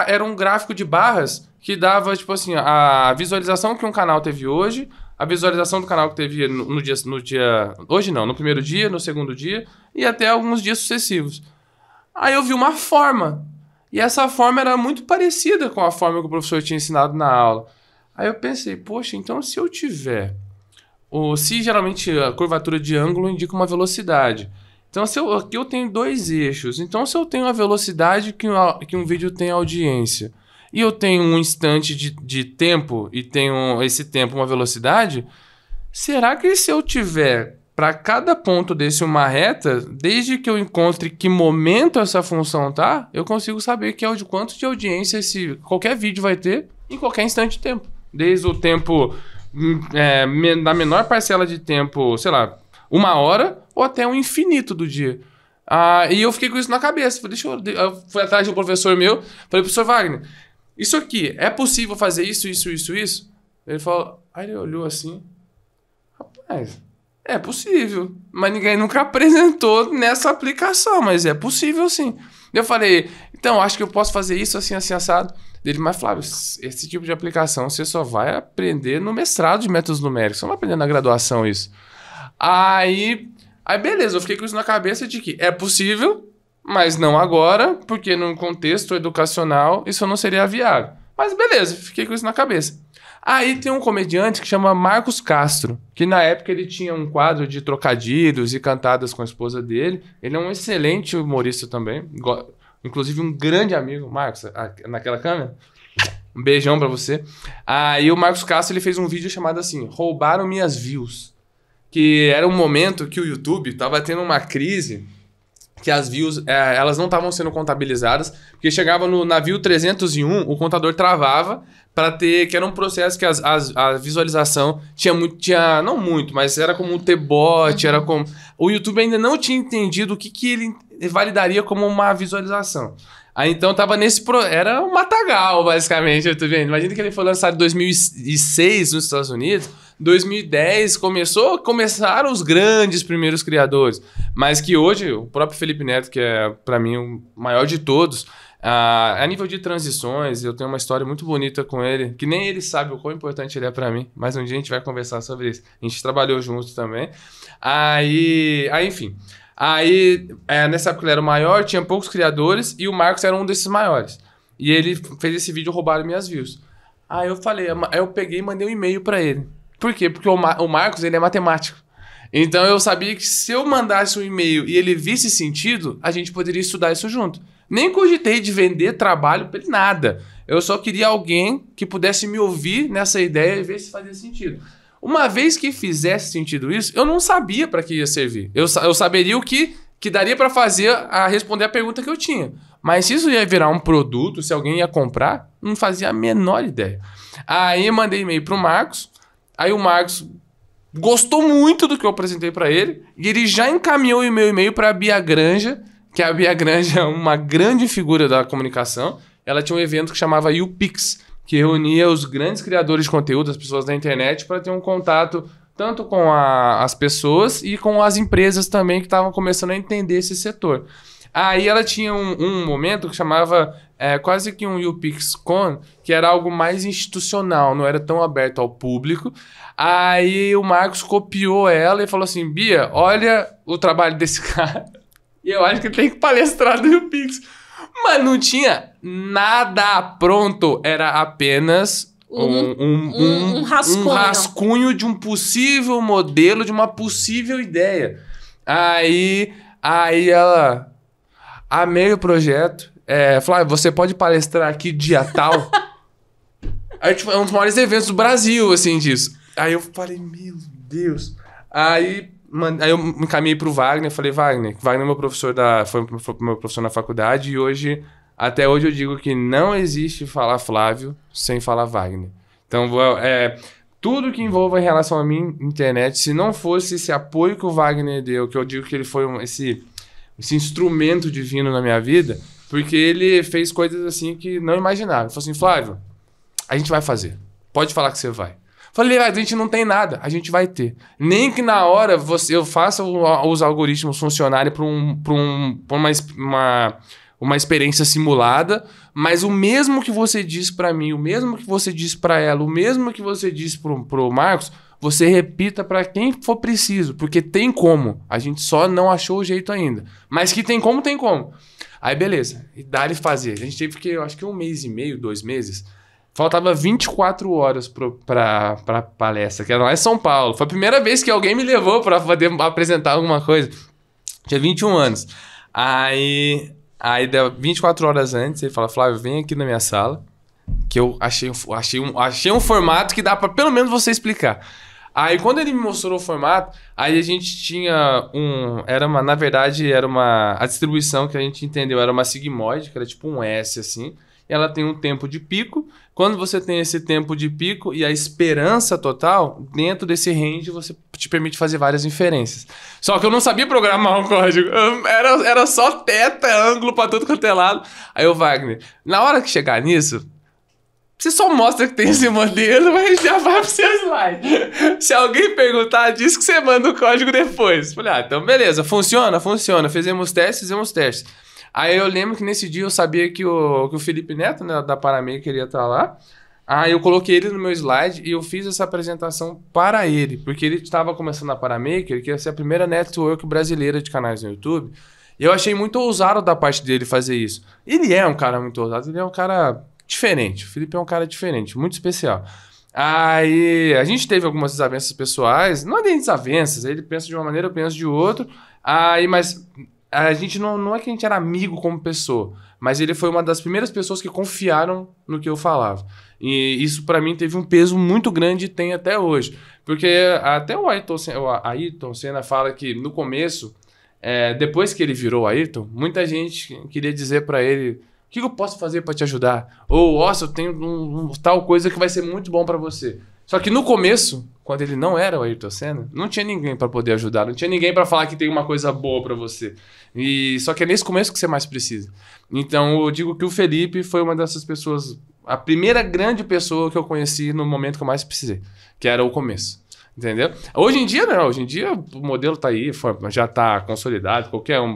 era um gráfico de barras que dava, tipo assim, a visualização que um canal teve hoje, a visualização do canal que teve no dia... Hoje não, no primeiro dia, no segundo dia e até alguns dias sucessivos. Aí eu vi uma forma. E essa forma era muito parecida com a forma que o professor tinha ensinado na aula. Aí eu pensei, poxa, então se eu tiver... Se geralmente a curvatura de ângulo indica uma velocidade. Então aqui eu tenho 2 eixos. Então se eu tenho a velocidade que um vídeo tem audiência, e eu tenho um instante de tempo, e tenho esse tempo uma velocidade, será que se eu tiver para cada ponto desse uma reta, desde que eu encontre que momento essa função tá, eu consigo saber quanto de audiência qualquer vídeo vai ter em qualquer instante de tempo. Desde o tempo da menor parcela de tempo, sei lá, 1 hora ou até o infinito do dia. E eu fiquei com isso na cabeça. Eu fui atrás de um professor meu, falei, professor Wagner, isso aqui, é possível fazer isso? Ele falou, aí ele olhou assim, rapaz, é possível, mas ninguém nunca apresentou nessa aplicação, mas é possível sim. Eu falei, então, acho que eu posso fazer isso assim, assim, assado. Ele, mas Flávio, esse tipo de aplicação você só vai aprender no mestrado de métodos numéricos, você não vai aprender na graduação isso. Aí beleza, eu fiquei com isso na cabeça de que é possível, mas não agora, porque num contexto educacional isso não seria viável. Mas beleza, fiquei com isso na cabeça. Aí tem um comediante que chama Marcos Castro, que na época ele tinha um quadro de trocadilhos e cantadas com a esposa dele. Ele é um excelente humorista também, inclusive um grande amigo. Marcos, naquela câmera, um beijão pra você. Aí o Marcos Castro ele fez um vídeo chamado assim, Roubaram Minhas Views, que era um momento que o YouTube tava tendo uma crise, que as views elas não estavam sendo contabilizadas, porque chegava na view 301, o contador travava para ter, que era um processo que a visualização tinha, não muito, mas era como um T-bot, era como... O YouTube ainda não tinha entendido o que ele validaria como uma visualização. Aí então tava era um matagal, basicamente, o YouTube. Imagina que ele foi lançado em 2006 nos Estados Unidos, 2010 começaram os grandes primeiros criadores, mas que hoje o próprio Felipe Neto, que é para mim o maior de todos, a nível de transições, eu tenho uma história muito bonita com ele, que nem ele sabe o quão importante ele é para mim, mas um dia a gente vai conversar sobre isso. A gente trabalhou juntos também. Enfim. Nessa época ele era o maior, tinha poucos criadores e o Marcos era um desses maiores. E ele fez esse vídeo Roubaram Minhas Views. Aí eu peguei e mandei um e-mail para ele. Por quê? Porque o Marcos, ele é matemático. Então eu sabia que se eu mandasse um e-mail e ele visse sentido, a gente poderia estudar isso junto. Nem cogitei de vender trabalho para ele, nada. Eu só queria alguém que pudesse me ouvir nessa ideia e ver se fazia sentido. Uma vez que fizesse sentido isso, eu não sabia para que ia servir. Eu saberia o que daria para responder a pergunta que eu tinha. Mas se isso ia virar um produto, se alguém ia comprar, não fazia a menor ideia. Aí eu mandei e-mail para o Marcos. Aí o Marcos gostou muito do que eu apresentei para ele. E ele já encaminhou o meu e-mail para a Bia Granja, que a Bia Granja é uma grande figura da comunicação. Ela tinha um evento que chamava UPix, que reunia os grandes criadores de conteúdo, as pessoas da internet, para ter um contato tanto com as pessoas e com as empresas também que estavam começando a entender esse setor. Aí ela tinha um momento que chamava quase que um UPixCon, que era algo mais institucional, não era tão aberto ao público. Aí o Marcos copiou ela e falou assim, Bia, olha o trabalho desse cara. E eu acho que ele tem que palestrar no UPix. Mas não tinha nada pronto, era apenas um rascunho de um possível modelo, de uma possível ideia. Aí ela... Amei o projeto. Flávio, você pode palestrar aqui dia tal? Aí, tipo, é um dos maiores eventos do Brasil, assim, disso. Aí eu falei, meu Deus. Aí eu me encaminhei pro Wagner. Falei, Wagner é meu professor foi meu professor na faculdade. E até hoje eu digo que não existe falar Flávio sem falar Wagner. Então, tudo que envolva em relação a mim, internet, se não fosse esse apoio que o Wagner deu, que eu digo que ele foi esse instrumento divino na minha vida, porque ele fez coisas assim que não imaginava. Ele falou assim, Flávio, a gente vai fazer. Pode falar que você vai. Falei, a gente não tem nada, a gente vai ter. Nem que na hora eu faça os algoritmos funcionarem para uma experiência simulada, mas o mesmo que você disse para mim, o mesmo que você disse para ela, o mesmo que você disse pro Marcos, você repita para quem for preciso, porque tem como. A gente só não achou o jeito ainda. Mas que tem como, tem como. Aí beleza, e dá-lhe fazer. A gente teve eu acho que 1 mês e meio, 2 meses. Faltava 24 horas pra palestra, que era lá em São Paulo. Foi a primeira vez que alguém me levou pra poder apresentar alguma coisa. Tinha 21 anos. Aí deu 24 horas antes, ele fala, Flávio, vem aqui na minha sala, que eu achei um formato que dá pra pelo menos você explicar. Aí quando ele me mostrou o formato, aí a gente tinha na verdade, a distribuição que a gente entendeu, era uma sigmoide, que era tipo um S assim, e ela tem um tempo de pico. Quando você tem esse tempo de pico e a esperança total, dentro desse range você te permite fazer várias inferências. Só que eu não sabia programar um código, era só teta, ângulo pra tudo quanto é lado. Aí o Wagner, na hora que chegar nisso, você só mostra que tem esse modelo, mas já vai pro seu slide. Se alguém perguntar, diz que você manda o código depois. Falei, então beleza, funciona. Fizemos testes. Aí eu lembro que nesse dia eu sabia que o Felipe Neto, né, da Paramaker, ia estar lá. Aí eu coloquei ele no meu slide e eu fiz essa apresentação para ele, porque ele estava começando a Paramaker, que ia ser a primeira network brasileira de canais no YouTube. E eu achei muito ousado da parte dele fazer isso. Ele é um cara muito ousado, ele é um cara diferente. O Felipe é um cara diferente, muito especial. Aí a gente teve algumas desavenças pessoais, não é nem desavenças, ele pensa de uma maneira, eu penso de outra. Aí, mas a gente não é que a gente era amigo como pessoa, mas ele foi uma das primeiras pessoas que confiaram no que eu falava. E isso pra mim teve um peso muito grande e tem até hoje. Porque até o Ayrton Senna fala que no começo, depois que ele virou Ayrton, muita gente queria dizer pra ele: o que eu posso fazer para te ajudar? Ou, nossa, eu tenho tal coisa que vai ser muito bom para você. Só que no começo, quando ele não era o Ayrton Senna, não tinha ninguém para poder ajudar, não tinha ninguém para falar que tem uma coisa boa para você. Só que é nesse começo que você mais precisa. Então, eu digo que o Felipe foi uma dessas pessoas, a primeira grande pessoa que eu conheci no momento que eu mais precisei, que era o começo. Entendeu? Hoje em dia não, hoje em dia o modelo tá aí, já tá consolidado,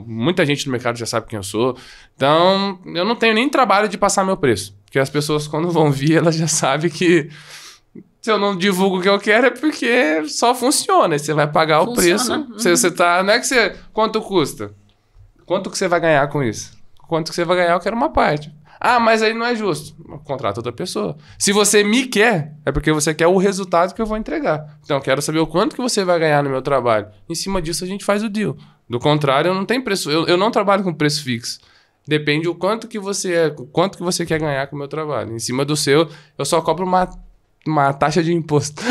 muita gente no mercado já sabe quem eu sou, então eu não tenho nem trabalho de passar meu preço, porque as pessoas quando vão vir, elas já sabem que se eu não divulgo o que eu quero é porque só funciona, você vai pagar o preço, você tá, não é que você, quanto custa? Quanto que você vai ganhar com isso? Quanto que você vai ganhar, eu quero uma parte. Ah, mas aí não é justo. Contrata outra pessoa. Se você me quer, é porque você quer o resultado que eu vou entregar. Então, eu quero saber o quanto que você vai ganhar no meu trabalho. Em cima disso, a gente faz o deal. Do contrário, eu não tenho preço. Eu não trabalho com preço fixo. Depende do quanto que você quer ganhar com o meu trabalho. Em cima do seu, eu só cobro uma taxa de imposto.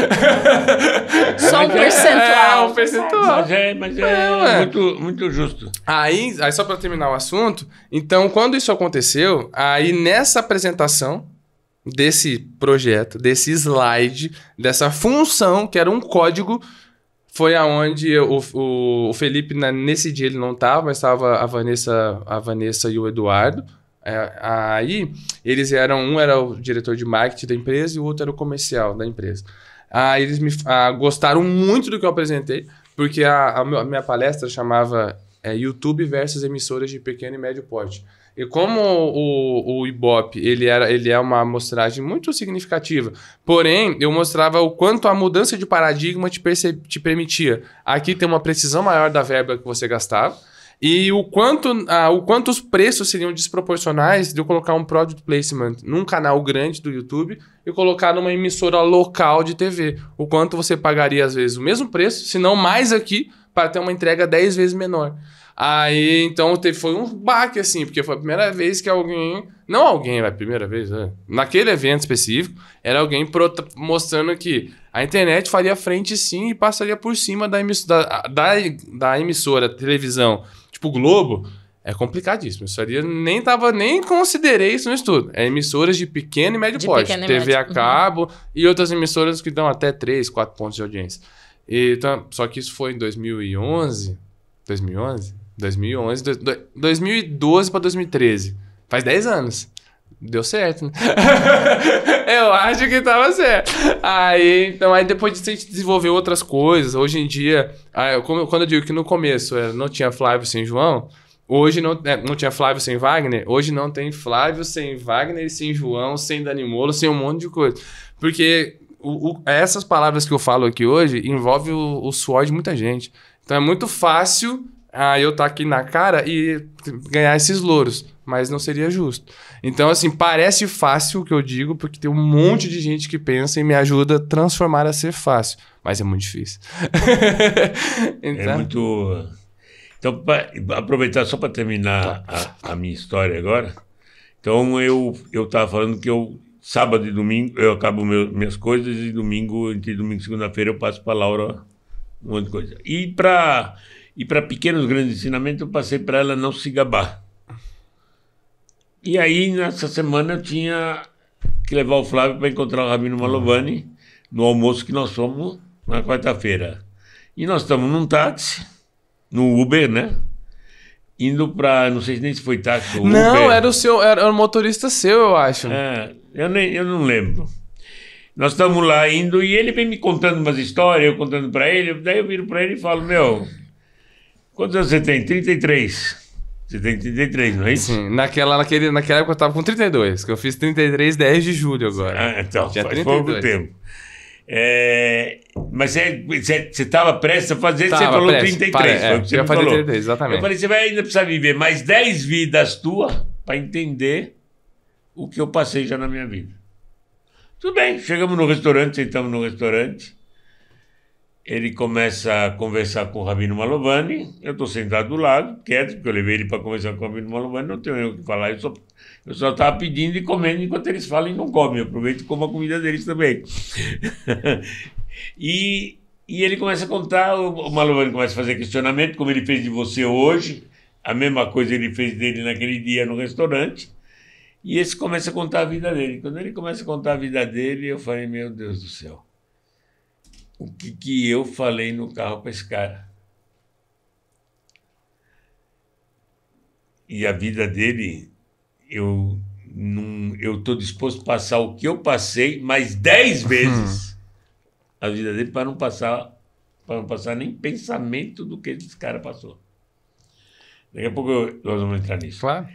Só um percentual. Um percentual. Mas é muito, muito justo. Aí só para terminar o assunto, então quando isso aconteceu, aí nessa apresentação desse projeto, desse slide, dessa função, que era um código, foi aonde o Felipe, nesse dia ele não estava, mas estava a Vanessa e o Eduardo. Aí eles um era o diretor de marketing da empresa e o outro era o comercial da empresa. Eles gostaram muito do que eu apresentei, porque a minha palestra chamava YouTube versus emissoras de pequeno e médio porte. E como o Ibope, ele é uma amostragem muito significativa, porém, eu mostrava o quanto a mudança de paradigma te permitia. Aqui tem uma precisão maior da verba que você gastava, e o quanto os preços seriam desproporcionais de eu colocar um product placement num canal grande do YouTube e colocar numa emissora local de TV. O quanto você pagaria, às vezes, o mesmo preço, se não mais aqui, para ter uma entrega 10 vezes menor. Aí, então, foi um baque, assim, porque foi a primeira vez que alguém... Não alguém, a primeira vez, naquele evento específico, era alguém mostrando que a internet faria frente, sim, e passaria por cima da emissora, televisão. Tipo, Globo, é complicadíssimo. Isso aí nem considerei isso no estudo. É emissoras de pequeno e médio porte. TV a cabo e outras emissoras que dão até 3, 4 pontos de audiência. Então, só que isso foi em 2011... 2012 para 2013. Faz 10 anos. Deu certo, né? Eu acho que tava certo. Aí depois disso a gente desenvolveu outras coisas. Hoje em dia, quando eu digo que no começo não tinha Flávio sem João, hoje não tinha Flávio sem Wagner, hoje não tem Flávio sem Wagner, sem João, sem Danimolo, sem um monte de coisa. Porque essas palavras que eu falo aqui hoje envolvem o suor de muita gente. Então é muito fácil eu estar aqui na cara e ganhar esses louros, mas não seria justo. Então, assim, parece fácil o que eu digo, porque tem um monte de gente que pensa e me ajuda a transformar a ser fácil, mas é muito difícil. Então... É muito... Então, para aproveitar só para terminar a minha história agora, então eu estava falando que sábado e domingo, eu acabo minhas coisas e entre domingo e segunda-feira eu passo para a Laura um monte de coisa. E para pequenos grandes ensinamentos, eu passei para ela não se gabar. E aí, nessa semana, eu tinha que levar o Flávio para encontrar o Rabino Malovani no almoço que nós fomos na quarta-feira. E nós estamos num táxi, no Uber, né? Indo para... Não sei nem se foi táxi ou Uber. Não, era o motorista seu, eu acho. Eu não lembro. Nós estamos lá indo e ele vem me contando umas histórias, eu contando para ele. Daí eu viro para ele e falo, quantos anos você tem? 33. Você tem 33, não é isso? Sim, naquela época eu tava com 32, que eu fiz 33, 10 de julho agora. Então, faz pouco tempo. Mas você estava prestes a fazer, você falou 33. Foi o que você me falou. 33, exatamente. Eu falei, você vai ainda precisar viver mais 10 vidas tuas para entender o que eu passei já na minha vida. Tudo bem, chegamos no restaurante, sentamos no restaurante. Ele começa a conversar com o Rabino Malovani. Eu estou sentado do lado, quieto, porque eu levei ele para conversar com o Rabino Malovani. Não tenho o que falar, eu só estava pedindo e comendo enquanto eles falam e não comem. Eu aproveito e como a comida deles também. E ele começa a contar, o Malovani começa a fazer questionamento, como ele fez de você hoje. A mesma coisa ele fez dele naquele dia no restaurante. E esse começa a contar a vida dele. Quando ele começa a contar a vida dele, eu falei, meu Deus do céu. O que eu falei no carro para esse cara? E a vida dele, eu estou disposto a passar o que eu passei mais 10 vezes a vida dele para não passar nem pensamento do que esse cara passou. Daqui a pouco nós vamos entrar nisso. Claro.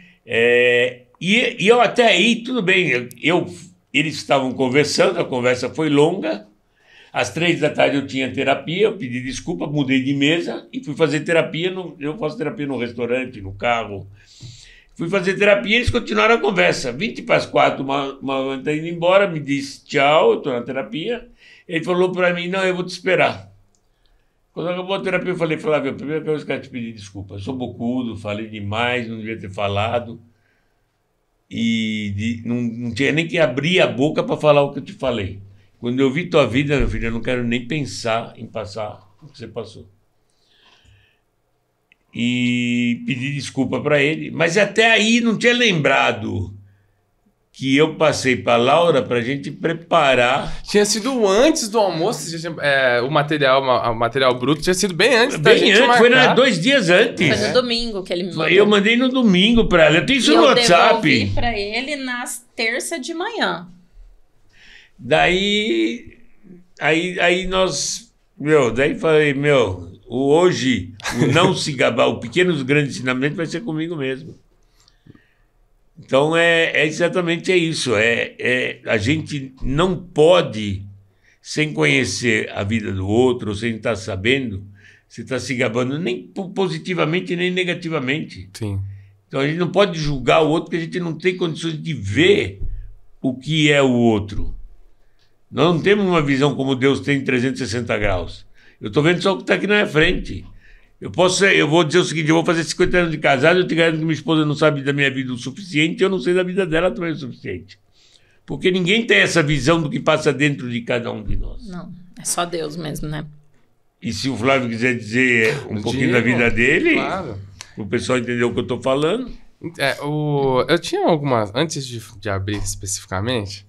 E eu até aí, tudo bem, eles estavam conversando, a conversa foi longa. Às 3 da tarde eu tinha terapia, eu pedi desculpa, mudei de mesa e fui fazer terapia. Eu faço terapia no restaurante, no carro. Fui fazer terapia e eles continuaram a conversa. 20 para as 4, uma está indo embora, me disse tchau, eu estou na terapia. Ele falou para mim, não, eu vou te esperar. Quando acabou a terapia, eu falei, Flávio, a primeira coisa que eu quero te pedir desculpa. Eu sou bocudo, falei demais, não devia ter falado. E não tinha nem que abrir a boca para falar o que eu te falei. Quando eu vi tua vida, meu filho, eu não quero nem pensar em passar o que você passou. E pedi desculpa para ele, mas até aí não tinha lembrado que eu passei para a Laura para a gente preparar. Tinha sido antes do almoço, o material bruto tinha sido bem antes da gente marcar. Foi 2 dias antes. Foi no domingo que ele me mandou. Eu mandei no domingo para ela, eu tenho isso no WhatsApp. Eu devolvi para ele nas terça de manhã. Daí, Aí nós, daí falei, hoje, o não se gabar, o pequenos grandes ensinamentos vai ser comigo mesmo. Então, exatamente isso. A gente não pode, sem conhecer a vida do outro, sem estar sabendo, você está se gabando nem positivamente, nem negativamente. Sim. Então, a gente não pode julgar o outro, porque a gente não tem condições de ver o que é o outro. Nós não temos uma visão como Deus tem em 360 graus. Eu estou vendo só o que está aqui na minha frente. Eu vou dizer o seguinte, eu vou fazer 50 anos de casado, eu te garanto que minha esposa não sabe da minha vida o suficiente, eu não sei da vida dela também o suficiente. Porque ninguém tem essa visão do que passa dentro de cada um de nós. Não, é só Deus mesmo, né? E se o Flávio quiser dizer um pouquinho da vida dele, claro. O pessoal entender o que eu estou falando. Eu tinha algumas, antes de abrir especificamente,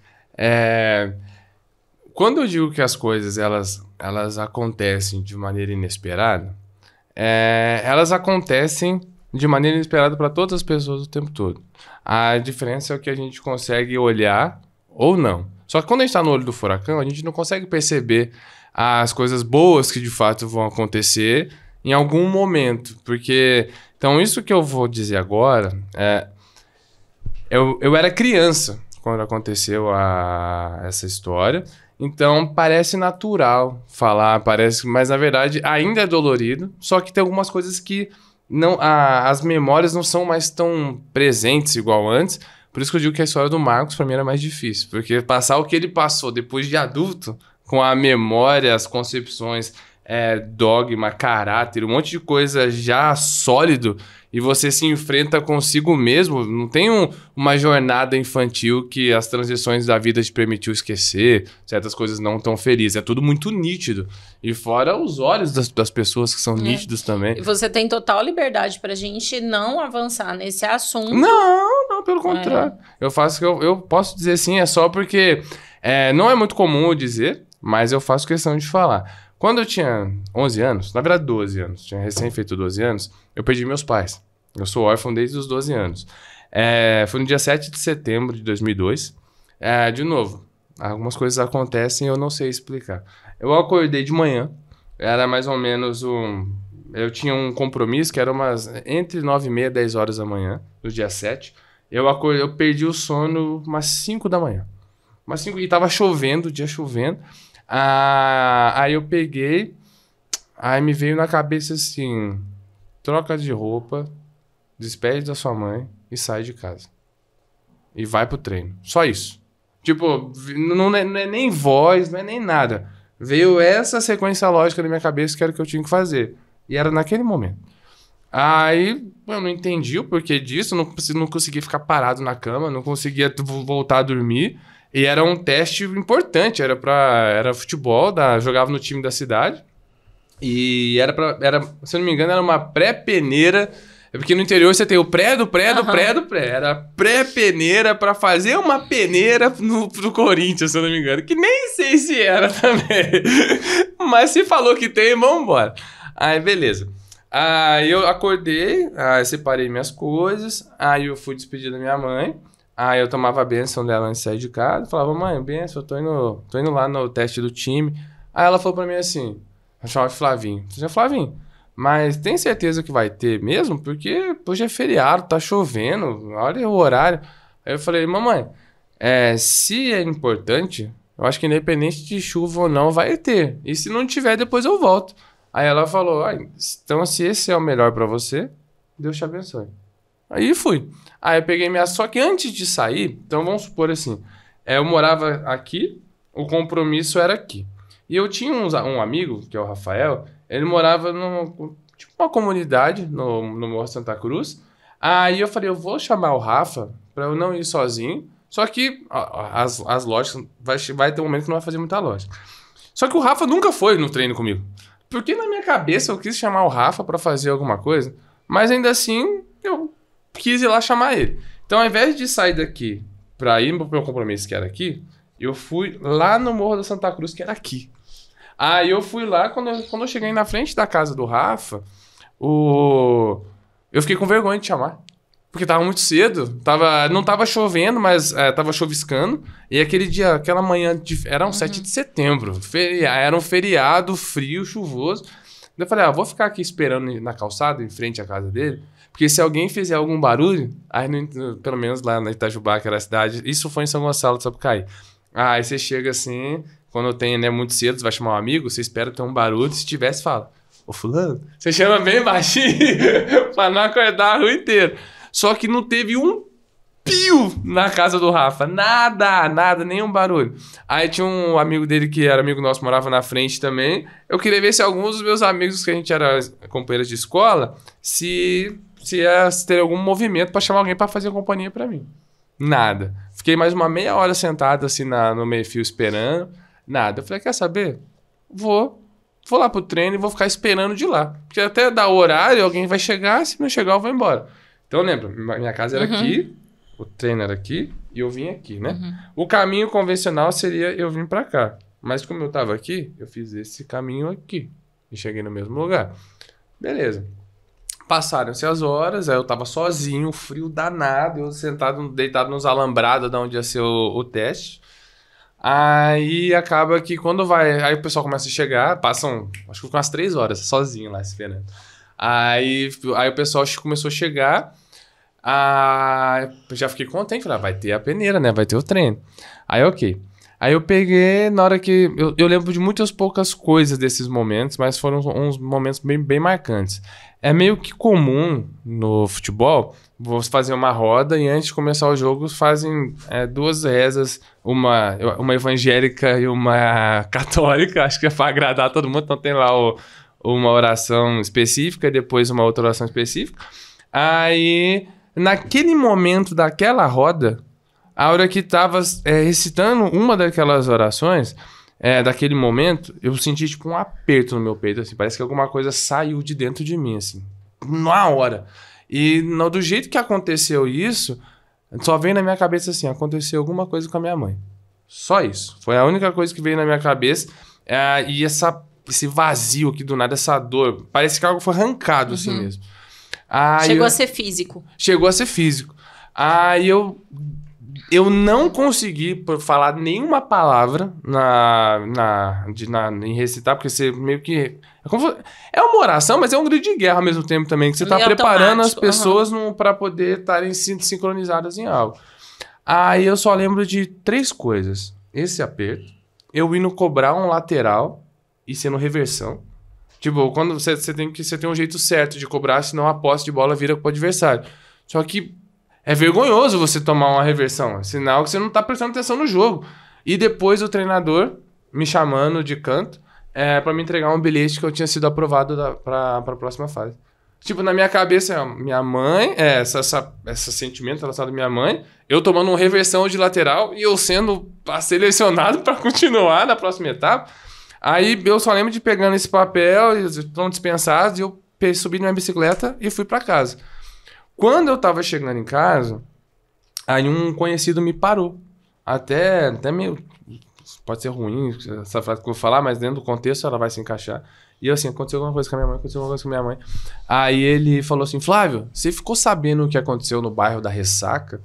quando eu digo que as coisas elas acontecem de maneira inesperada, elas acontecem de maneira inesperada para todas as pessoas o tempo todo. A diferença é o que a gente consegue olhar ou não. Só que quando a gente está no olho do furacão, a gente não consegue perceber as coisas boas que de fato vão acontecer em algum momento. Então, isso que eu vou dizer agora, eu era criança quando aconteceu essa história. Então, parece natural falar, mas na verdade ainda é dolorido, só que tem algumas coisas que as memórias não são mais tão presentes igual antes. Por isso que eu digo que a história do Marcos, para mim, era mais difícil, porque passar o que ele passou depois de adulto, com a memória, as concepções, dogma, caráter, um monte de coisa já sólido, e você se enfrenta consigo mesmo. Não tem uma jornada infantil que as transições da vida te permitiu esquecer, certas coisas não tão felizes. É tudo muito nítido. E fora os olhos das pessoas que são nítidos também. E você tem total liberdade pra gente não avançar nesse assunto. Não, pelo contrário. Eu posso dizer sim, é só porque não é muito comum eu dizer, mas eu faço questão de falar. Quando eu tinha 11 anos, na verdade 12 anos, tinha recém feito 12 anos, eu perdi meus pais. Eu sou órfão desde os 12 anos. Foi no dia 7 de setembro de 2002. De novo, algumas coisas acontecem e eu não sei explicar. Eu acordei de manhã, era mais ou menos eu tinha um compromisso que era entre 9h30 e 10 horas da manhã, no dia 7. Eu perdi o sono umas 5 da manhã. E tava chovendo, o dia chovendo. Aí eu peguei, aí me veio na cabeça assim, troca de roupa, despede da sua mãe e sai de casa. E vai pro treino. Só isso. Tipo, não é nem voz, não é nem nada. Veio essa sequência lógica na minha cabeça que era o que eu tinha que fazer. E era naquele momento. Aí eu não entendi o porquê disso, não conseguia ficar parado na cama, não conseguia voltar a dormir. E era um teste importante, era futebol, jogava no time da cidade. E se eu não me engano, era uma pré-peneira. Porque no interior você tem o pré do pré do pré do pré. Era pré-peneira pra fazer uma peneira pro Corinthians, se eu não me engano. Que nem sei se era também. Mas se falou que tem, vambora. Aí, beleza. Aí eu acordei, aí separei minhas coisas, aí eu fui despedir da minha mãe. Aí eu tomava a bênção dela antes de sair de casa. Falava, mãe, bênção, eu tô indo lá no teste do time. Aí ela falou pra mim assim, eu chamava de Flavinho. Você é Flavinho, mas tem certeza que vai ter mesmo? Porque hoje é feriado, tá chovendo, olha o horário. Aí eu falei, mamãe, se é importante, eu acho que independente de chuva ou não, vai ter. E se não tiver, depois eu volto. Aí ela falou, então se esse é o melhor pra você, Deus te abençoe. Aí fui. Aí eu peguei só que antes de sair, então vamos supor assim, eu morava aqui, o compromisso era aqui. E eu tinha um amigo, que é o Rafael, ele morava tipo uma comunidade no Morro Santa Cruz. Aí eu falei, eu vou chamar o Rafa pra eu não ir sozinho. Só que as lojas, vai ter um momento que não vai fazer muita loja. Só que o Rafa nunca foi no treino comigo. Porque na minha cabeça eu quis chamar o Rafa pra fazer alguma coisa, mas ainda assim eu quis ir lá chamar ele. Então, ao invés de sair daqui pra ir pro meu compromisso, que era aqui, eu fui lá no Morro da Santa Cruz, que era aqui. Aí eu fui lá, quando eu cheguei na frente da casa do Rafa, eu fiquei com vergonha de chamar. Porque tava muito cedo, não tava chovendo, mas tava chuviscando. E aquele dia, aquela manhã, era um 7 de setembro. Era um feriado, frio, chuvoso. Eu falei, vou ficar aqui esperando na calçada, em frente à casa dele. Porque se alguém fizer algum barulho, aí pelo menos lá na Itajubá, que era a cidade, isso foi em São Gonçalo do Sapucaí. Aí você chega assim, quando tem, né, muito cedo, você vai chamar um amigo, você espera ter um barulho, se tivesse, fala, ô fulano, você chama bem baixinho pra não acordar a rua inteira. Só que não teve um pio na casa do Rafa. Nada, nenhum barulho. Aí tinha um amigo dele que era amigo nosso, morava na frente também. Eu queria ver se alguns dos meus amigos, que a gente era companheiros de escola, se ia ter algum movimento pra chamar alguém pra fazer companhia pra mim. Nada. Fiquei mais uma meia hora sentado assim no meio-fio esperando. Nada. Eu falei, quer saber? Vou lá pro treino e vou ficar esperando de lá. Porque até dar o horário, alguém vai chegar, se não chegar eu vou embora. Então, lembra, minha casa era aqui, o treino era aqui e eu vim aqui, né? O caminho convencional seria eu vir pra cá. Mas como eu tava aqui, eu fiz esse caminho aqui. E cheguei no mesmo lugar. Beleza. Passaram-se as horas, aí eu tava sozinho, frio danado, eu sentado, deitado nos alambrados de onde ia ser o teste. Aí acaba que quando vai... Aí o pessoal começa a chegar, passam, acho que umas 3 horas, sozinho lá esperando. Aí o pessoal começou a chegar, já fiquei contente, falei, vai ter a peneira, né? Vai ter o treino. Aí, ok. Aí eu peguei, na hora que... Eu lembro de muitas poucas coisas desses momentos, mas foram uns momentos bem marcantes. É meio que comum no futebol, você fazer uma roda e antes de começar o jogo fazem 2 rezas, uma evangélica e uma católica, acho que é para agradar todo mundo, então tem lá uma oração específica e depois uma outra oração específica. Aí, naquele momento daquela roda, a hora que tava recitando uma daquelas orações, daquele momento, eu senti tipo um aperto no meu peito, assim, parece que alguma coisa saiu de dentro de mim, assim, na hora. E do jeito que aconteceu isso, só veio na minha cabeça assim, aconteceu alguma coisa com a minha mãe. Só isso. Foi a única coisa que veio na minha cabeça. E esse vazio aqui do nada, essa dor, parece que algo foi arrancado assim mesmo. Chegou a ser físico. Chegou a ser físico. Aí eu não consegui falar nenhuma palavra em recitar, porque você meio que... É uma oração, mas é um grito de guerra ao mesmo tempo também, que você está preparando as pessoas para poder estarem sincronizadas em algo. Aí eu só lembro de 3 coisas. Esse aperto, eu indo cobrar um lateral e sendo reversão. Tipo, quando você tem um jeito certo de cobrar, senão a posse de bola vira pro adversário. Só que é vergonhoso você tomar uma reversão. É sinal que você não tá prestando atenção no jogo. E depois o treinador me chamando de canto pra me entregar um bilhete que eu tinha sido aprovado pra próxima fase. Tipo, na minha cabeça, minha mãe, esse sentimento relacionado à minha mãe, eu tomando uma reversão de lateral e eu sendo selecionado pra continuar na próxima etapa. Aí eu só lembro de pegando esse papel, eles estão dispensados, e eu subi na minha bicicleta e fui pra casa. Quando eu tava chegando em casa, aí um conhecido me parou. Até meio... Pode ser ruim essa frase que eu vou falar, mas dentro do contexto ela vai se encaixar. E eu assim, aconteceu alguma coisa com a minha mãe. Aí ele falou assim, Flávio, você ficou sabendo o que aconteceu no bairro da Ressaca?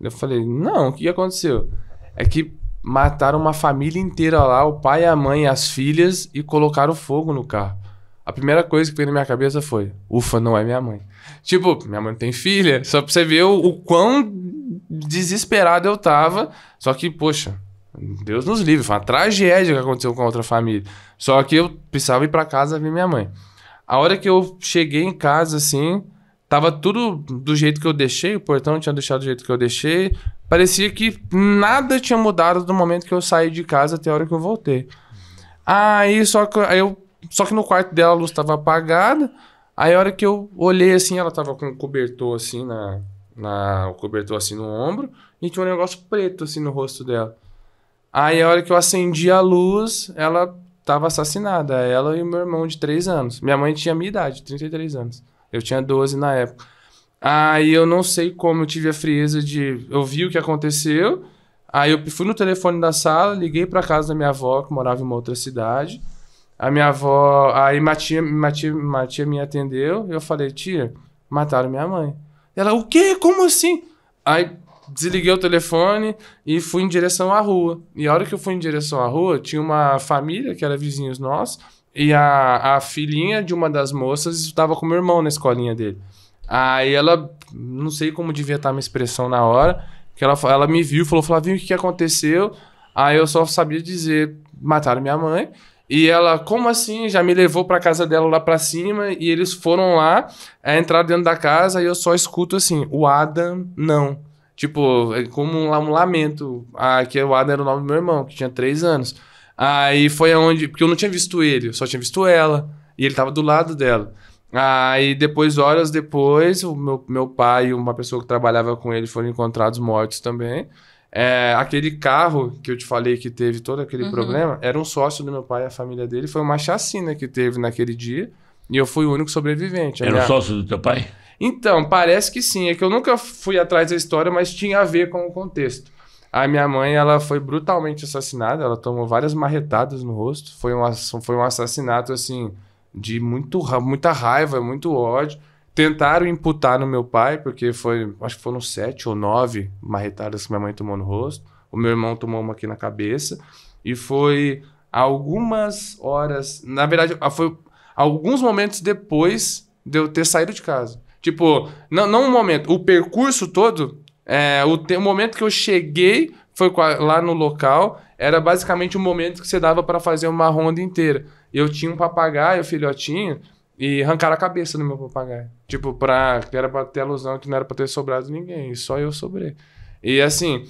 Eu falei, não, o que aconteceu? É que mataram uma família inteira lá, o pai, a mãe e as filhas, e colocaram fogo no carro. A primeira coisa que veio na minha cabeça foi, ufa, não é minha mãe. Tipo, minha mãe tem filha, só pra você ver o quão desesperado eu tava. Só que, poxa, Deus nos livre, foi uma tragédia que aconteceu com a outra família. Só que eu precisava ir pra casa ver minha mãe. A hora que eu cheguei em casa, assim, tava tudo do jeito que eu deixei, o portão tinha deixado do jeito que eu deixei. Parecia que nada tinha mudado do momento que eu saí de casa até a hora que eu voltei. Só que no quarto dela a luz estava apagada. Aí a hora que eu olhei assim, ela tava com um cobertor assim o cobertor assim no ombro e tinha um negócio preto assim no rosto dela. Aí a hora que eu acendi a luz, ela tava assassinada. Ela e o meu irmão de 3 anos. Minha mãe tinha a minha idade, 33 anos. Eu tinha 12 na época. Aí eu não sei como eu tive a frieza de... Eu vi o que aconteceu. Aí eu fui no telefone da sala, liguei pra casa da minha avó, que morava em uma outra cidade. A minha avó... Aí minha tia me atendeu. E eu falei, tia, mataram minha mãe. Ela, o quê? Como assim? Aí desliguei o telefone e fui em direção à rua. E a hora que eu fui em direção à rua, tinha uma família que era vizinhos nossos, e a filhinha de uma das moças estava com meu irmão na escolinha dele. Aí ela, não sei como devia estar a minha expressão na hora, que ela me viu e falou, Flavinho, o que aconteceu? Aí eu só sabia dizer, mataram minha mãe. E ela, como assim? Já me levou pra casa dela lá pra cima, e eles foram lá, entraram dentro da casa, e eu só escuto assim, o Adam, não. Tipo, como um lamento. Que o Adam era o nome do meu irmão, que tinha 3 anos. Aí foi aonde... Porque eu não tinha visto ele, eu só tinha visto ela. E ele tava do lado dela. Aí depois, horas depois, o meu pai e uma pessoa que trabalhava com ele foram encontrados mortos também. Aquele carro que eu te falei que teve todo aquele problema, era um sócio do meu pai e a família dele. Foi uma chacina que teve naquele dia. E eu fui o único sobrevivente. Era um sócio do teu pai? Então, parece que sim. É que eu nunca fui atrás da história, mas tinha a ver com o contexto. A minha mãe, ela foi brutalmente assassinada. Ela tomou várias marretadas no rosto. Foi um assassinato, assim, de muita raiva, muito ódio. Tentaram imputar no meu pai, porque acho que foram 7 ou 9 marretadas que minha mãe tomou no rosto. O meu irmão tomou uma aqui na cabeça. E foi algumas horas... Na verdade, foi alguns momentos depois de eu ter saído de casa. Tipo, não um momento. O percurso todo... o momento que eu cheguei foi lá no local, era basicamente o momento que você dava para fazer uma ronda inteira. Eu tinha um papagaio, filhotinho, e arrancaram a cabeça do meu papagaio. Tipo, que era pra ter alusão que não era pra ter sobrado ninguém, e só eu sobrei. E assim,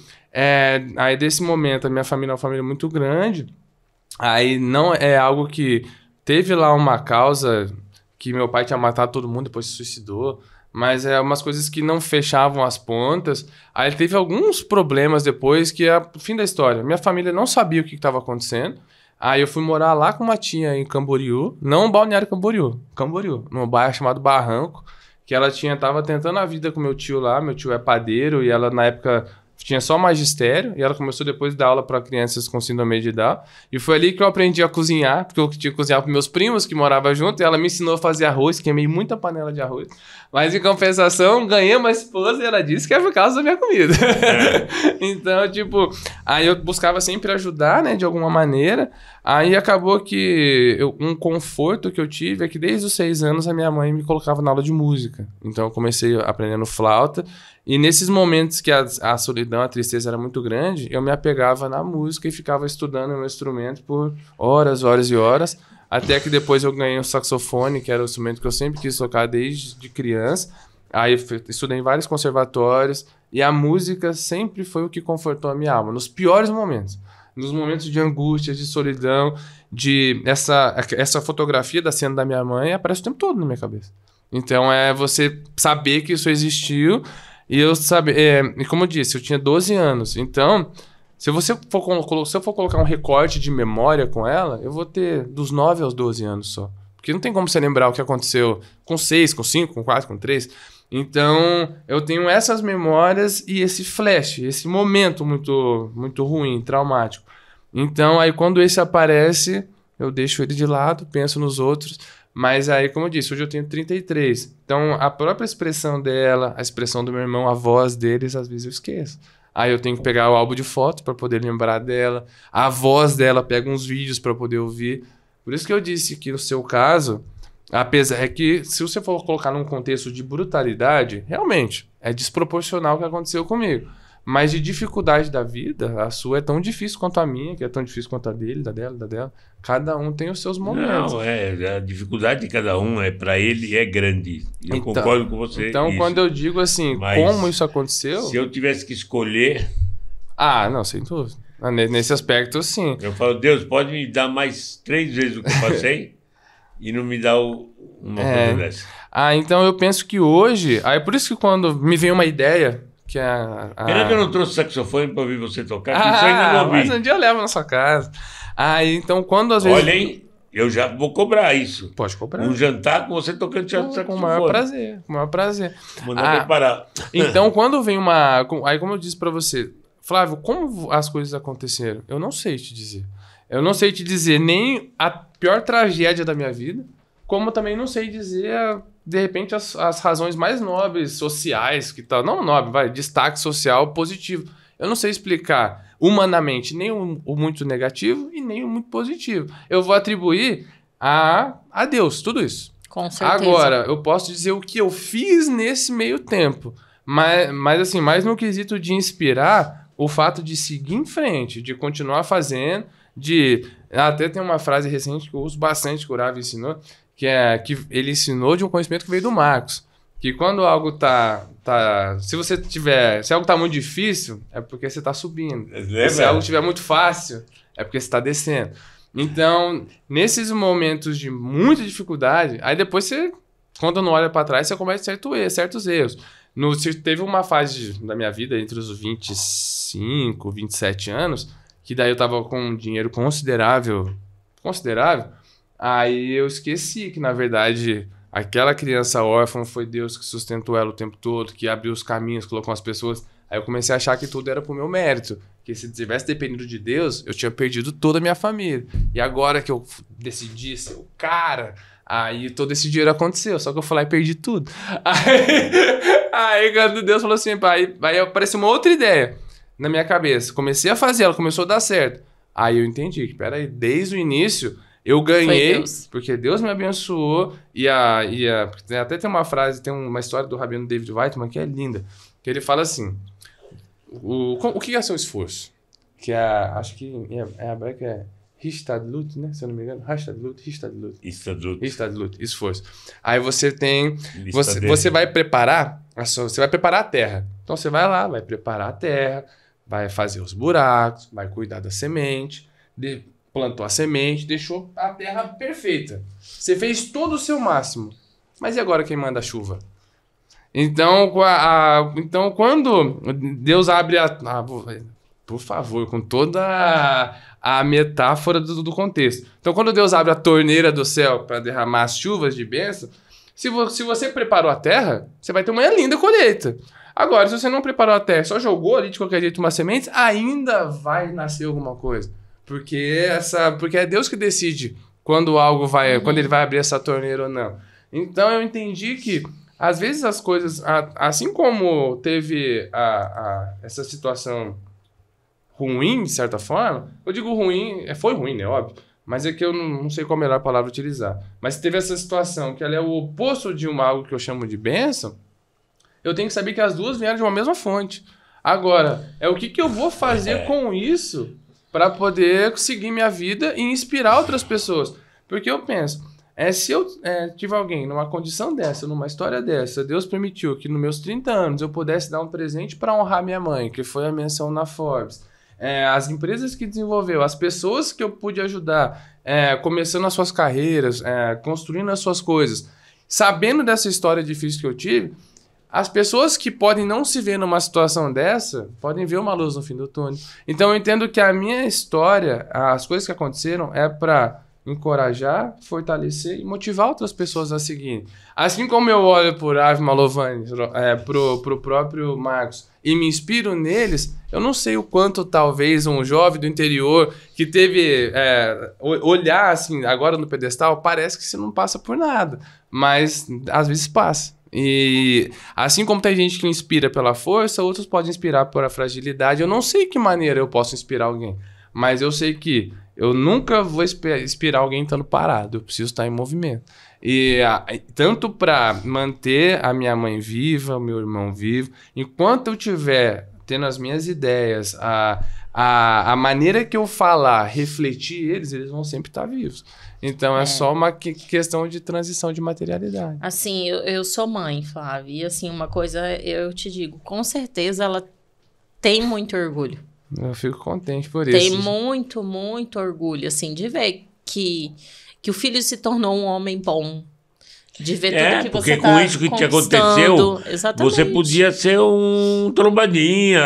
aí desse momento, a minha família é uma família muito grande, aí não é algo que teve lá uma causa que meu pai tinha matado todo mundo, depois se suicidou. Mas umas coisas que não fechavam as pontas. Aí teve alguns problemas depois, que é o fim da história. Minha família não sabia o que estava acontecendo. Aí eu fui morar lá com uma tia em Camboriú. Não Balneário Camboriú. Num bairro chamado Barranco. Que ela tava tentando a vida com meu tio lá. Meu tio é padeiro e ela, na época, tinha só magistério. E ela começou depois a dar aula para crianças com síndrome de Down. E foi ali que eu aprendi a cozinhar. Porque eu tinha que cozinhar para meus primos que moravam junto. E ela me ensinou a fazer arroz. Queimei muita panela de arroz. Mas, em compensação, ganhei uma esposa e ela disse que é por causa da minha comida. Então, tipo... Aí eu buscava sempre ajudar, né? De alguma maneira. Aí acabou que... um conforto que eu tive é que desde os 6 anos a minha mãe me colocava na aula de música. Então, eu comecei aprendendo flauta. E nesses momentos que a solidão, a tristeza era muito grande, eu me apegava na música e ficava estudando meu instrumento por horas e horas. Até que depois eu ganhei um saxofone, que era o instrumento que eu sempre quis tocar desde criança. Aí eu estudei em vários conservatórios. E a música sempre foi o que confortou a minha alma. Nos piores momentos. Nos momentos de angústia, de solidão. Essa fotografia da cena da minha mãe aparece o tempo todo na minha cabeça. Então é você saber que isso existiu. E eu e como eu disse, eu tinha 12 anos. Então... Se eu for colocar um recorte de memória com ela, eu vou ter dos 9 aos 12 anos só. Porque não tem como você lembrar o que aconteceu com 6, com 5, com 4, com 3. Então, eu tenho essas memórias e esse flash, esse momento muito, muito ruim, traumático. Então, aí quando esse aparece, eu deixo ele de lado, penso nos outros. Mas aí, como eu disse, hoje eu tenho 33. Então, a própria expressão dela, a expressão do meu irmão, a voz deles, às vezes eu esqueço. Aí eu tenho que pegar o álbum de foto para poder lembrar dela. A voz dela, pega uns vídeos para poder ouvir. Por isso que eu disse que no seu caso, apesar que se você for colocar num contexto de brutalidade, realmente é desproporcional o que aconteceu comigo. Mas de dificuldade da vida, a sua é tão difícil quanto a minha, que é tão difícil quanto a dele, da dela. Cada um tem os seus momentos. Não, a dificuldade de cada um para ele é grande. Eu concordo com você. Então, quando eu digo assim, como isso aconteceu... Se eu tivesse que escolher... não, sem dúvida. Nesse aspecto, sim. Eu falo, Deus, pode me dar mais 3 vezes o que eu passei e não me dar uma coisa dessa. Então eu penso que hoje... Aí por isso que quando me vem uma ideia... Pena que eu não trouxe saxofone para ouvir você tocar, que isso eu ainda não ouvi. Mas um dia eu levo na sua casa. Então quando às vezes... Olha, hein? Eu já vou cobrar isso. Pode cobrar. Um jantar com você tocando teatro de saxofone. Com o maior prazer. Mandar preparar. Então quando vem uma... Aí como eu disse para você, Flávio, como as coisas aconteceram? Eu não sei te dizer. Eu não sei te dizer nem a pior tragédia da minha vida, como também não sei dizer, de repente, as razões mais nobres, sociais, que tal, não nobre, destaque social positivo. Eu não sei explicar humanamente nem o muito negativo e nem o muito positivo. Eu vou atribuir a Deus, tudo isso. Com certeza. Agora, eu posso dizer o que eu fiz nesse meio tempo, mas assim, mais no quesito de inspirar, o fato de seguir em frente, de continuar fazendo, até tem uma frase recente que eu uso bastante, que o Ravi ensinou, que ele ensinou de um conhecimento que veio do Marcos, que quando algo se algo tá muito difícil, é porque você tá subindo. Se algo estiver muito fácil, é porque você tá descendo. Então, nesses momentos de muita dificuldade, aí depois você, quando não olha para trás, você comete certos erros. Teve uma fase da minha vida, entre os 25, 27 anos, que daí eu tava com um dinheiro considerável, aí eu esqueci que, na verdade, aquela criança órfã foi Deus que sustentou ela o tempo todo, que abriu os caminhos, colocou as pessoas. Aí eu comecei a achar que tudo era pro meu mérito, que se tivesse dependido de Deus, eu tinha perdido toda a minha família. E agora que eu decidi ser o cara, aí todo esse dinheiro aconteceu, só que eu fui lá e perdi tudo. Aí quando Deus falou assim, aí apareceu uma outra ideia na minha cabeça. Comecei a fazer, ela começou a dar certo. Aí eu entendi que, peraí, desde o início eu ganhei, porque Deus me abençoou. Até tem uma frase, tem uma história do Rabino David Weitman que é linda, que ele fala assim, o que é seu esforço? Que acho que em hebraico é Hishtadlut, né? Se eu não me engano. Hishtadlut, esforço. Aí você tem... Você vai preparar a terra. Então você vai lá, vai preparar a terra, vai fazer os buracos, vai cuidar da semente, plantou a semente, deixou a terra perfeita. Você fez todo o seu máximo. Mas e agora quem manda a chuva? Então, quando Deus abre por favor, com toda a metáfora do contexto. Então, quando Deus abre a torneira do céu para derramar as chuvas de bênção, se você preparou a terra, você vai ter uma linda colheita. Agora, se você não preparou a terra, só jogou ali de qualquer jeito umas sementes, ainda vai nascer alguma coisa. Porque é Deus que decide quando ele vai abrir essa torneira ou não. Então, eu entendi que às vezes as coisas, assim como teve essa situação ruim, de certa forma, eu digo ruim, foi ruim, né, óbvio, mas é que eu não sei qual a melhor palavra utilizar. Mas teve essa situação que ela é o oposto de algo que eu chamo de bênção, eu tenho que saber que as duas vieram de uma mesma fonte. Agora, o que eu vou fazer com isso para poder seguir minha vida e inspirar outras pessoas? Porque eu penso, se eu tiver alguém numa condição dessa, numa história dessa, Deus permitiu que nos meus 30 anos eu pudesse dar um presente para honrar minha mãe, que foi a menção na Forbes. As empresas que desenvolveu, as pessoas que eu pude ajudar, começando as suas carreiras, construindo as suas coisas, sabendo dessa história difícil que eu tive, as pessoas que podem não se ver numa situação dessa, podem ver uma luz no fim do túnel. Então eu entendo que a minha história, as coisas que aconteceram, é para encorajar, fortalecer e motivar outras pessoas a seguirem. Assim como eu olho por Ravi Malovany, pro próprio Marcos, e me inspiro neles, eu não sei o quanto talvez um jovem do interior que teve olhar assim, agora no pedestal, parece que você não passa por nada, mas às vezes passa. E assim como tem gente que inspira pela força, outros podem inspirar pela fragilidade. Eu não sei que maneira eu posso inspirar alguém, mas eu sei que eu nunca vou inspirar alguém estando parado. Eu preciso estar em movimento. E tanto para manter a minha mãe viva, o meu irmão vivo, enquanto eu estiver tendo as minhas ideias, a maneira que eu falar, refletir eles vão sempre estar vivos. Então é só uma questão de transição de materialidade. Assim, eu sou mãe, Flávia, e assim, uma coisa eu te digo, com certeza ela tem muito orgulho. Eu fico contente por tem isso. Tem muito, muito orgulho, assim, de ver que o filho se tornou um homem bom. De ver tudo que você tá porque com isso que te aconteceu, exatamente, você podia ser um trombadinha.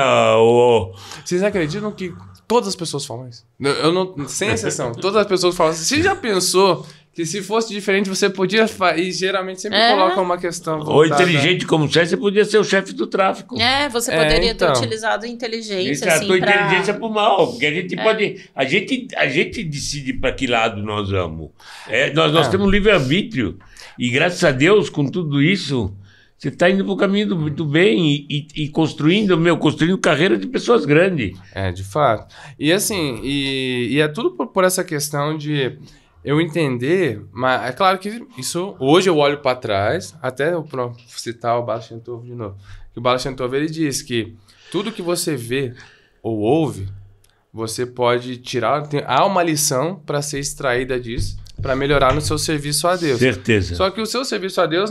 Vocês acreditam que todas as pessoas falam isso? Eu não, sem exceção, todas as pessoas falam assim. Você já pensou que se fosse diferente você podia... E geralmente sempre coloca uma questão voltada. Ou inteligente como você podia ser o chefe do tráfico. Você poderia ter utilizado inteligência, assim, inteligência pro mal, porque a gente pode... A gente decide para que lado nós vamos. Nós temos livre-arbítrio. E graças a Deus, com tudo isso... Você está indo para o caminho do bem e construindo carreira de pessoas grandes. De fato. E assim, e é tudo por essa questão de eu entender, mas é claro que isso, hoje eu olho para trás, até eu citar o Bala Shem Tov de novo, que o Bala Shem Tov ele diz que tudo que você vê ou ouve, você pode tirar, há uma lição para ser extraída disso, para melhorar no seu serviço a Deus. Certeza. Só que o seu serviço a Deus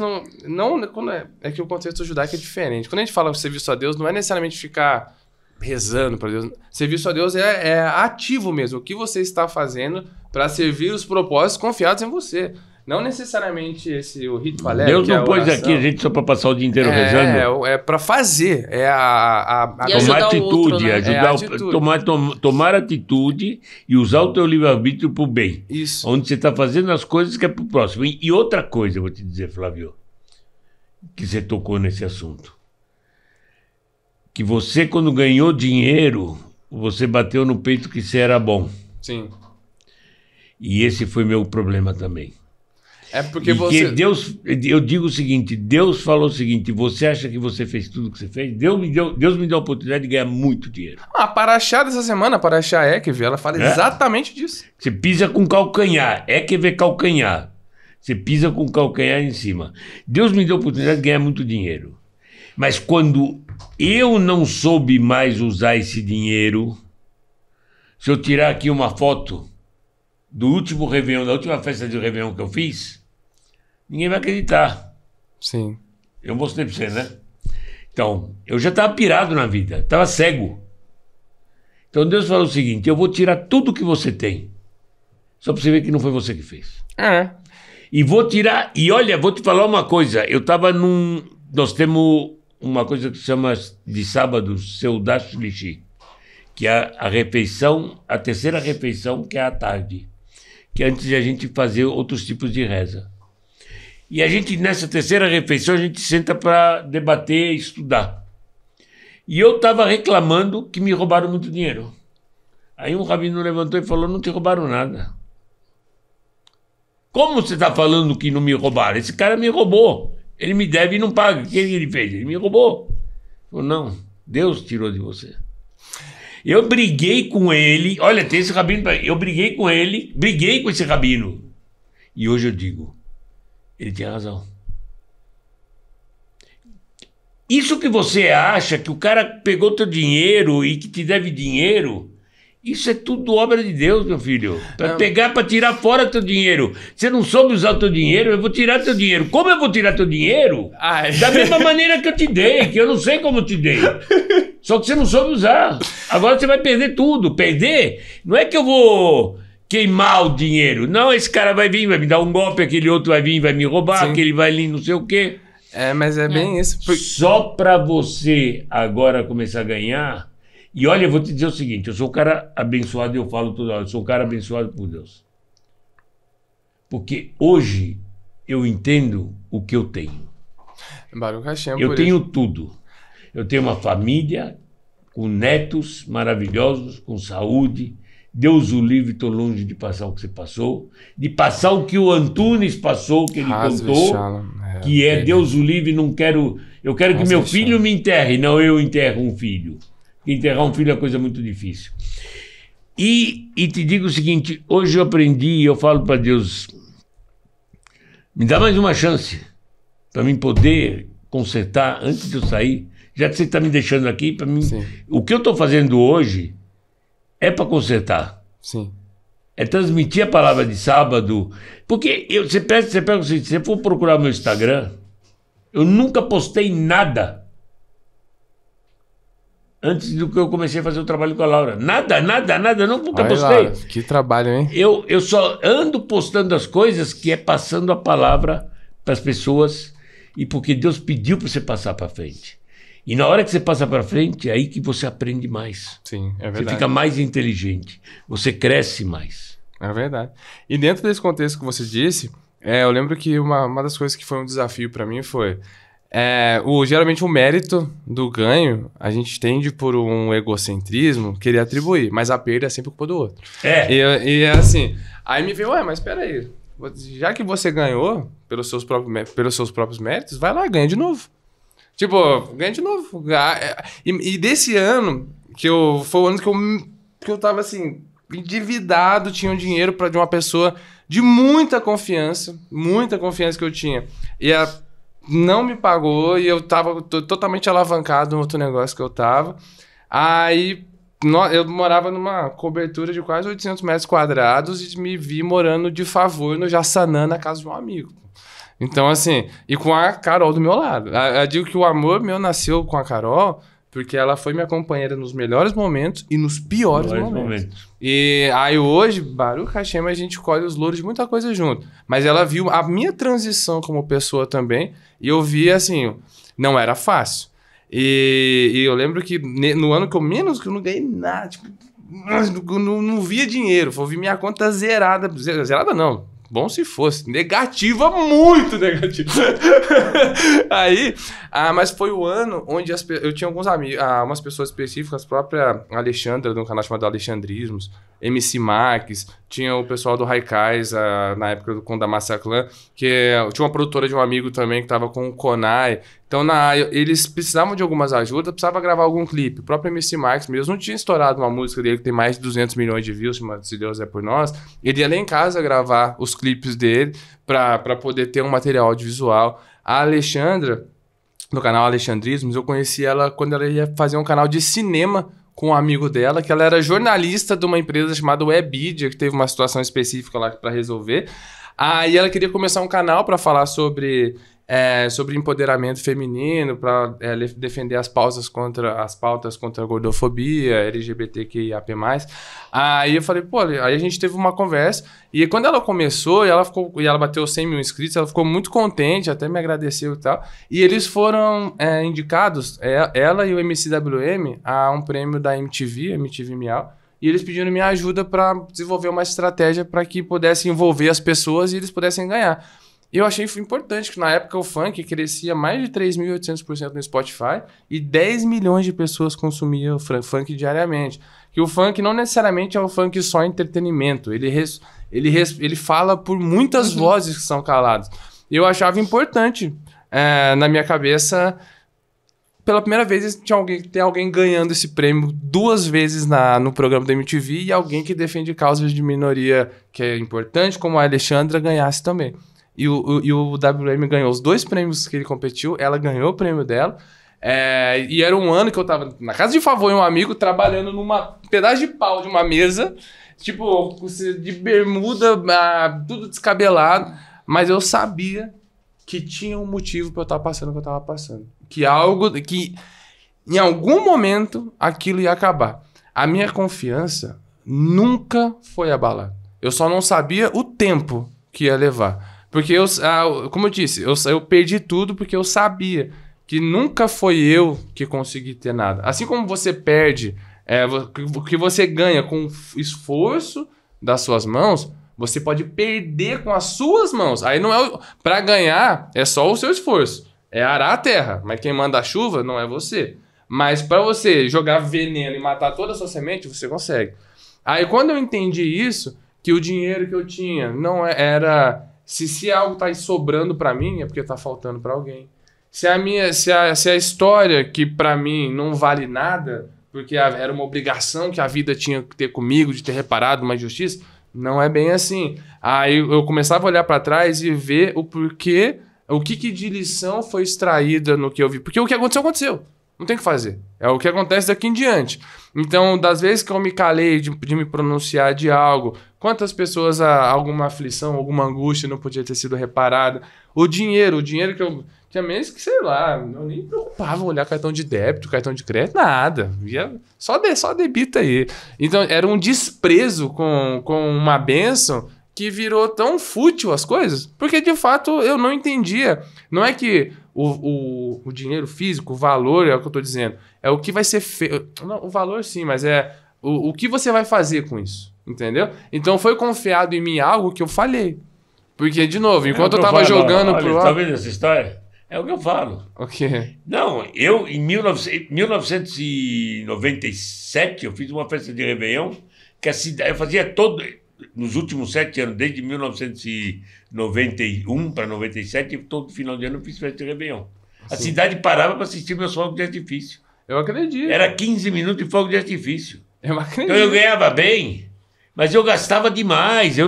é que o contexto judaico é diferente. Quando a gente fala serviço a Deus, não é necessariamente ficar rezando para Deus. Serviço a Deus é ativo mesmo. O que você está fazendo para servir os propósitos confiados em você. Não necessariamente o rito palestra. Deus não pôs aqui a gente só para passar o dia inteiro rezando. É para fazer. Tomar atitude, né? tomar atitude e usar o teu livre-arbítrio para o bem. Isso. Onde você está fazendo as coisas que é para o próximo. E outra coisa, eu vou te dizer, Flávio, que você tocou nesse assunto. Que você, quando ganhou dinheiro, você bateu no peito que você era bom. Sim. E esse foi meu problema também. É porque você... Deus, eu digo o seguinte, Deus falou o seguinte, você acha que você fez tudo o que você fez? Deus me deu a oportunidade de ganhar muito dinheiro. A Paraxá dessa semana, a Paraxá Ekev, ela fala exatamente disso. Você pisa com calcanhar, Ekev é calcanhar. Você pisa com calcanhar em cima. Deus me deu a oportunidade de ganhar muito dinheiro. Mas quando eu não soube mais usar esse dinheiro, se eu tirar aqui uma foto do último Réveillon, da última festa de Réveillon que eu fiz, ninguém vai acreditar. Sim. Eu mostrei pra você, né? Então, eu já estava pirado na vida, estava cego. Então Deus falou o seguinte, eu vou tirar tudo que você tem, só para você ver que não foi você que fez. E vou tirar, e olha, vou te falar uma coisa, nós temos uma coisa que se chama de sábado, Seudat Shlishi, que é a refeição, a terceira refeição, que é à tarde, que é antes de a gente fazer outros tipos de reza. E a gente, nessa terceira refeição, a gente senta para debater e estudar. E eu estava reclamando que me roubaram muito dinheiro. Aí um rabino levantou e falou, não te roubaram nada. Como você está falando que não me roubaram? Esse cara me roubou. Ele me deve e não paga. O que ele fez? Ele me roubou. Ele falou, não, Deus tirou de você. Eu briguei com ele, olha, tem esse rabino, eu briguei com ele, briguei com esse rabino. E hoje eu digo, ele tinha razão. Isso que você acha, que o cara pegou teu dinheiro e que te deve dinheiro, isso é tudo obra de Deus, meu filho. Para pegar, para tirar fora teu dinheiro. Você não soube usar o teu dinheiro, eu vou tirar teu dinheiro. Como eu vou tirar teu dinheiro? Da mesma maneira que eu te dei, que eu não sei como eu te dei. Só que você não soube usar. Agora você vai perder tudo. Perder não é que eu vou queimar o dinheiro. Não, esse cara vai vir, vai me dar um golpe, aquele outro vai vir, vai me roubar, Sim. aquele vai ali não sei o quê. Mas é bem isso. Só para você agora começar a ganhar... E olha, eu vou te dizer o seguinte, eu sou um cara abençoado e eu falo toda hora, eu sou um cara abençoado por Deus. Porque hoje eu entendo o que eu tenho. Baruch Hashem, eu tenho tudo. Eu tenho uma família com netos maravilhosos, com saúde. Deus o livre, estou longe de passar o que você passou, de passar o que o Antunes passou, que ele contou, que é Deus o livre, não quero... Eu quero que meu filho me enterre, não eu enterro um filho. Enterrar um filho é coisa muito difícil. E te digo o seguinte, hoje eu aprendi, eu falo para Deus, me dá mais uma chance para mim poder consertar antes de eu sair, já que você está me deixando aqui, para mim, o que eu estou fazendo hoje é para consertar. Sim. É transmitir a palavra de sábado, porque você pega o seguinte, se você for procurar meu Instagram, eu nunca postei nada antes do que eu comecei a fazer o trabalho com a Laura. Nada, nunca postei. Laura, que trabalho, hein? Eu só ando postando as coisas que é passando a palavra para as pessoas e porque Deus pediu para você passar para frente. E na hora que você passa para frente, é aí que você aprende mais. Sim, é verdade. Você fica mais inteligente, você cresce mais. É verdade. E dentro desse contexto que você disse, eu lembro que uma das coisas que foi um desafio para mim foi... geralmente o mérito do ganho, a gente tende por um egocentrismo querer atribuir, mas a perda é sempre culpa do outro. E assim, aí me veio, mas espera aí, já que você ganhou pelos seus próprios méritos, vai lá, ganha de novo. Tipo, ganha de novo. E desse ano, foi o ano que eu tava assim, endividado, tinha um dinheiro de uma pessoa de muita confiança que eu tinha. E não me pagou e eu tava totalmente alavancado no outro negócio que eu tava. Aí eu morava numa cobertura de quase 800 metros quadrados e me vi morando de favor no Jaçanã, na casa de um amigo. Então, assim, e com a Carol do meu lado. Eu digo que o amor meu nasceu com a Carol porque ela foi minha companheira nos melhores momentos e nos piores momentos. E aí hoje, Baruch Hashem, a gente colhe os louros de muita coisa junto. Mas ela viu a minha transição como pessoa também e eu vi, assim, não era fácil. E eu lembro que no ano que eu não ganhei nada, tipo, não via dinheiro, eu vi minha conta zerada. Zerada não. Bom se fosse. Negativa, muito negativa. Aí, mas foi o ano onde eu tinha alguns amigos, umas pessoas específicas, a própria Alexandra, de um canal chamado Alexandrismos, MC Max, tinha o pessoal do Haikais, na época do Conda Massa Clan, que tinha uma produtora de um amigo também que estava com o Konai. Então, eles precisavam de algumas ajudas, precisava gravar algum clipe. O próprio MC Max mesmo não tinha estourado uma música dele que tem mais de 200 milhões de views, chama Se Deus é Por Nós. Ele ia lá em casa gravar os clipes dele para poder ter um material audiovisual. A Alexandra, no canal Alexandrismos, eu conheci ela quando ela ia fazer um canal de cinema com um amigo dela, que ela era jornalista de uma empresa chamada Webidia, que teve uma situação específica lá para resolver. Aí ela queria começar um canal para falar sobre empoderamento feminino, para defender as pautas contra a gordofobia, LGBTQIAP+. Aí eu falei, aí a gente teve uma conversa, e quando ela começou, e ela bateu 100 mil inscritos, ela ficou muito contente, até me agradeceu e tal, e eles foram indicados, ela e o MCWM, a um prêmio da MTV Miau, e eles pediram minha ajuda para desenvolver uma estratégia para que pudesse envolver as pessoas e eles pudessem ganhar. E eu achei importante que na época o funk crescia mais de 3.800% no Spotify e 10 milhões de pessoas consumiam funk diariamente. Que o funk não necessariamente é o funk só entretenimento, ele fala por muitas vozes que são caladas. E eu achava importante, na minha cabeça, pela primeira vez tem alguém ganhando esse prêmio 2 vezes no programa da MTV e alguém que defende causas de minoria que é importante, como a Alexandra, ganhasse também. E o WM ganhou os 2 prêmios que ele competiu, ela ganhou o prêmio dela. E era um ano que eu tava na casa de favor de um amigo, trabalhando numa pedaço de pau de uma mesa, tipo, de bermuda, tudo descabelado. Mas eu sabia que tinha um motivo pra eu estar passando o que eu tava passando. Que em algum momento aquilo ia acabar. A minha confiança nunca foi abalada. Eu só não sabia o tempo que ia levar. Porque como eu disse, eu perdi tudo porque eu sabia que nunca foi eu que consegui ter nada. Assim como você perde, o que você ganha com o esforço das suas mãos, você pode perder com as suas mãos. Aí não é para ganhar, é só o seu esforço. É arar a terra, mas quem manda a chuva não é você. Mas para você jogar veneno e matar toda a sua semente, você consegue. Aí quando eu entendi isso, que o dinheiro que eu tinha não era... Se algo tá sobrando para mim, é porque tá faltando para alguém. Se a história que para mim não vale nada, porque era uma obrigação que a vida tinha que ter comigo, de ter reparado uma injustiça, não é bem assim. Aí eu começava a olhar para trás e ver o porquê, o que de lição foi extraída no que eu vi. Porque o que aconteceu, aconteceu. Não tem o que fazer. É o que acontece daqui em diante. Então, das vezes que eu me calei de me pronunciar de algo, quantas pessoas alguma aflição, alguma angústia não podia ter sido reparada. O dinheiro que eu... Tinha meses que, sei lá, eu nem me preocupava olhar cartão de débito, cartão de crédito, nada. Só debita aí. Então, era um desprezo com uma bênção que virou tão fútil as coisas, porque, de fato, eu não entendia. Não é que o dinheiro físico, o valor, é o que eu tô dizendo, é o que vai ser feito. O valor, sim, mas é o que você vai fazer com isso. entendeu? Então foi confiado em mim algo que eu falhei. Porque, de novo, enquanto eu tava jogando pro lado... Tá vendo essa história? É o que eu falo. O quê? Não, eu em 1997 eu fiz uma festa de Réveillon que a cidade, eu fazia todo... Nos últimos 7 anos, desde 1991 para 97, todo final de ano eu fiz festa de Réveillon. A cidade parava para assistir meus fogos de artifício. Eu acredito. Era 15 minutos de fogo de artifício. Eu acredito. Então eu ganhava bem, mas eu gastava demais. Eu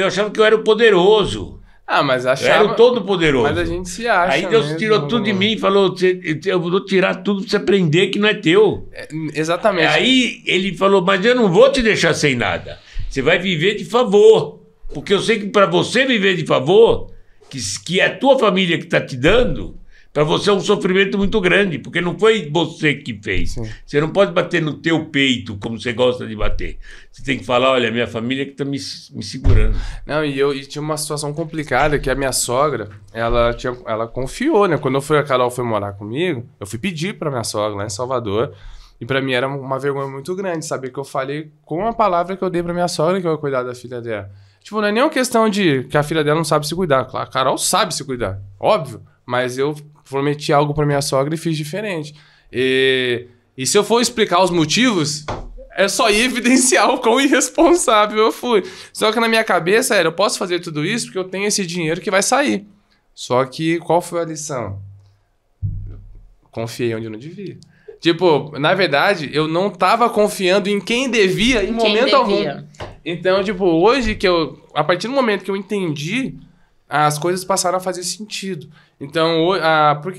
achava que eu era o poderoso. Ah, mas achava... Eu era o todo poderoso. Mas a gente se acha. Aí Deus tirou tudo de mim e falou: eu vou tirar tudo pra você aprender que não é teu. Exatamente. Aí ele falou: mas eu não vou te deixar sem nada. Você vai viver de favor. Porque eu sei que para você viver de favor, que é a tua família que está te dando, para você é um sofrimento muito grande, porque não foi você que fez. Sim. Você não pode bater no teu peito como você gosta de bater. Você tem que falar: olha, minha família que está me segurando. Não, e tinha uma situação complicada, que a minha sogra, ela confiou, né? Quando a Carol foi morar comigo, eu fui pedir para minha sogra lá em Salvador, e para mim era uma vergonha muito grande saber que eu falei com a palavra que eu dei para minha sogra que eu ia cuidar da filha dela. Tipo, não é nem uma questão de que a filha dela não sabe se cuidar. Claro, a Carol sabe se cuidar, óbvio, mas eu prometi algo para minha sogra e fiz diferente. E se eu for explicar os motivos, é só ir evidenciar o quão irresponsável eu fui. Só que na minha cabeça eu posso fazer tudo isso porque eu tenho esse dinheiro que vai sair. Só que qual foi a lição? Confiei onde eu não devia. Tipo, na verdade, eu não tava confiando em quem devia em momento algum. Então, tipo, hoje a partir do momento que eu entendi, as coisas passaram a fazer sentido. Então, por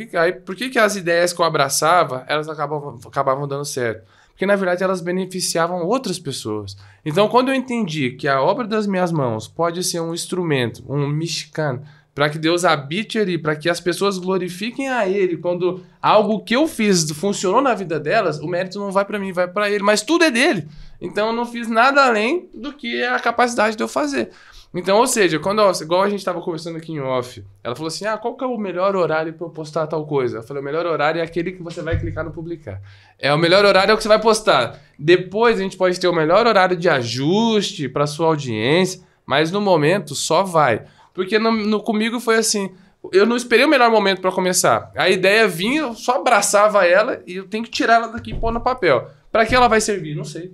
que as ideias que eu abraçava, elas acabavam dando certo? Porque, na verdade, elas beneficiavam outras pessoas. Então, quando eu entendi que a obra das minhas mãos pode ser um instrumento, um mexicano, para que Deus habite ali, para que as pessoas glorifiquem a Ele, quando algo que eu fiz funcionou na vida delas, o mérito não vai para mim, vai para Ele. Mas tudo é dele. Então, eu não fiz nada além do que a capacidade de eu fazer. Então, ou seja, igual a gente estava conversando aqui em off, ela falou assim: qual que é o melhor horário para eu postar tal coisa? Eu falei: o melhor horário é aquele que você vai clicar no publicar. O melhor horário é o que você vai postar. Depois a gente pode ter o melhor horário de ajuste para sua audiência, mas no momento só vai. Porque comigo foi assim, eu não esperei o melhor momento para começar. A ideia vinha, eu só abraçava ela e eu tenho que tirar ela daqui e pôr no papel. Para que ela vai servir? Não sei.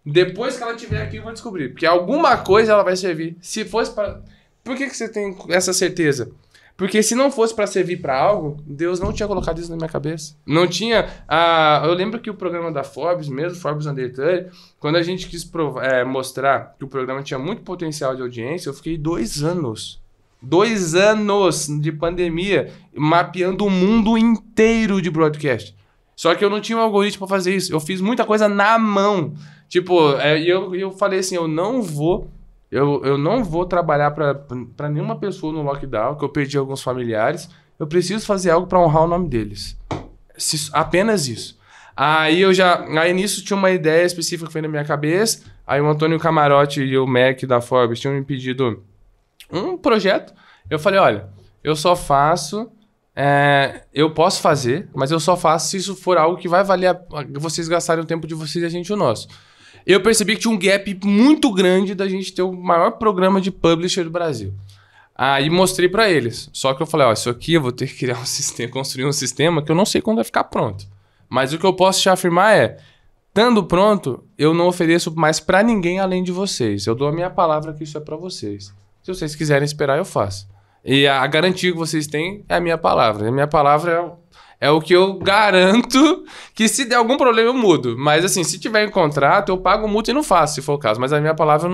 Depois que ela estiver aqui, eu vou descobrir. Porque alguma coisa ela vai servir. Se fosse para... Por que você tem essa certeza? Porque se não fosse para servir para algo, Deus não tinha colocado isso na minha cabeça. Não tinha... Eu lembro que o programa da Forbes, mesmo Forbes Under 30, quando a gente quis mostrar que o programa tinha muito potencial de audiência, eu fiquei 2 anos. 2 anos de pandemia mapeando o mundo inteiro de broadcast. Só que eu não tinha um algoritmo para fazer isso. Eu fiz muita coisa na mão. Tipo, eu falei assim: eu não vou trabalhar para nenhuma pessoa no lockdown, que eu perdi alguns familiares. Eu preciso fazer algo para honrar o nome deles. Apenas isso. Aí nisso tinha uma ideia específica que foi na minha cabeça. Aí o Antônio Camarote e o Mac da Forbes tinham me pedido um projeto. Eu falei: olha, eu só faço... eu posso fazer, mas eu só faço se isso for algo que vai valer vocês gastarem o tempo de vocês e a gente o nosso. Eu percebi que tinha um gap muito grande da gente ter o maior programa de publisher do Brasil. Aí mostrei pra eles. Só que eu falei: isso aqui eu vou ter que criar um sistema, construir um sistema que eu não sei quando vai ficar pronto. Mas o que eu posso te afirmar é: estando pronto, eu não ofereço mais pra ninguém além de vocês. Eu dou a minha palavra que isso é pra vocês. Se vocês quiserem esperar, eu faço. E a garantia que vocês têm é a minha palavra. A minha palavra é o que eu garanto que se der algum problema eu mudo. Mas assim, se tiver em contrato, eu pago multa e não faço, se for o caso. Mas a minha palavra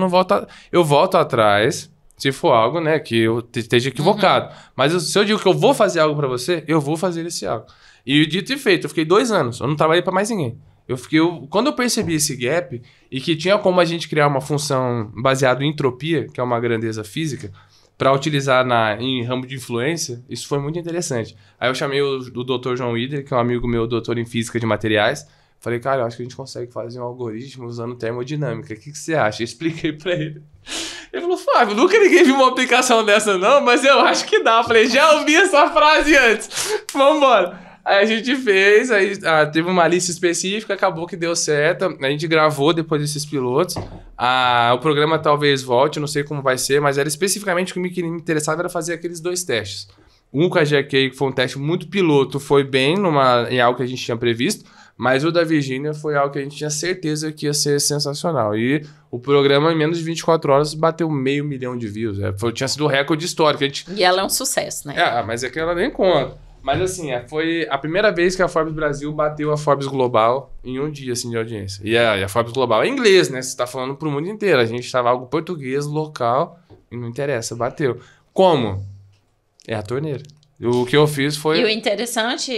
eu volto atrás, se for algo, né, que eu esteja equivocado. Uhum. Mas se eu digo que eu vou fazer algo pra você, eu vou fazer esse algo. E dito e feito, eu fiquei 2 anos. Eu não trabalhei pra mais ninguém. Quando eu percebi esse gap e que tinha como a gente criar uma função baseada em entropia, que é uma grandeza física, para utilizar em ramo de influência, isso foi muito interessante. Aí eu chamei o Dr. João Wider, que é um amigo meu, doutor em física de materiais. Falei: cara, eu acho que a gente consegue fazer um algoritmo usando termodinâmica. O que você acha? Eu expliquei para ele. Ele falou: Flávio, nunca ninguém viu uma aplicação dessa não, mas eu acho que dá. Eu falei: já ouvi essa frase antes. Vambora. Aí a gente fez, aí teve uma lista específica, acabou que deu certo. A gente gravou depois desses pilotos. O programa talvez volte, não sei como vai ser, mas era especificamente o que me interessava era fazer aqueles 2 testes. Um com a GK, que foi um teste muito piloto, foi bem em algo que a gente tinha previsto, mas o da Virgínia foi algo que a gente tinha certeza que ia ser sensacional. E o programa, em menos de 24 horas, bateu 500 mil de views. Tinha sido o recorde histórico. E ela é um sucesso, né? Mas é que ela nem conta. Mas assim, foi a primeira vez que a Forbes Brasil bateu a Forbes Global em um dia assim, de audiência. E a Forbes Global é inglês, né? Você está falando para o mundo inteiro. A gente estava algo português, local, e não interessa, bateu. Como? É a torneira. O que eu fiz foi... E o interessante,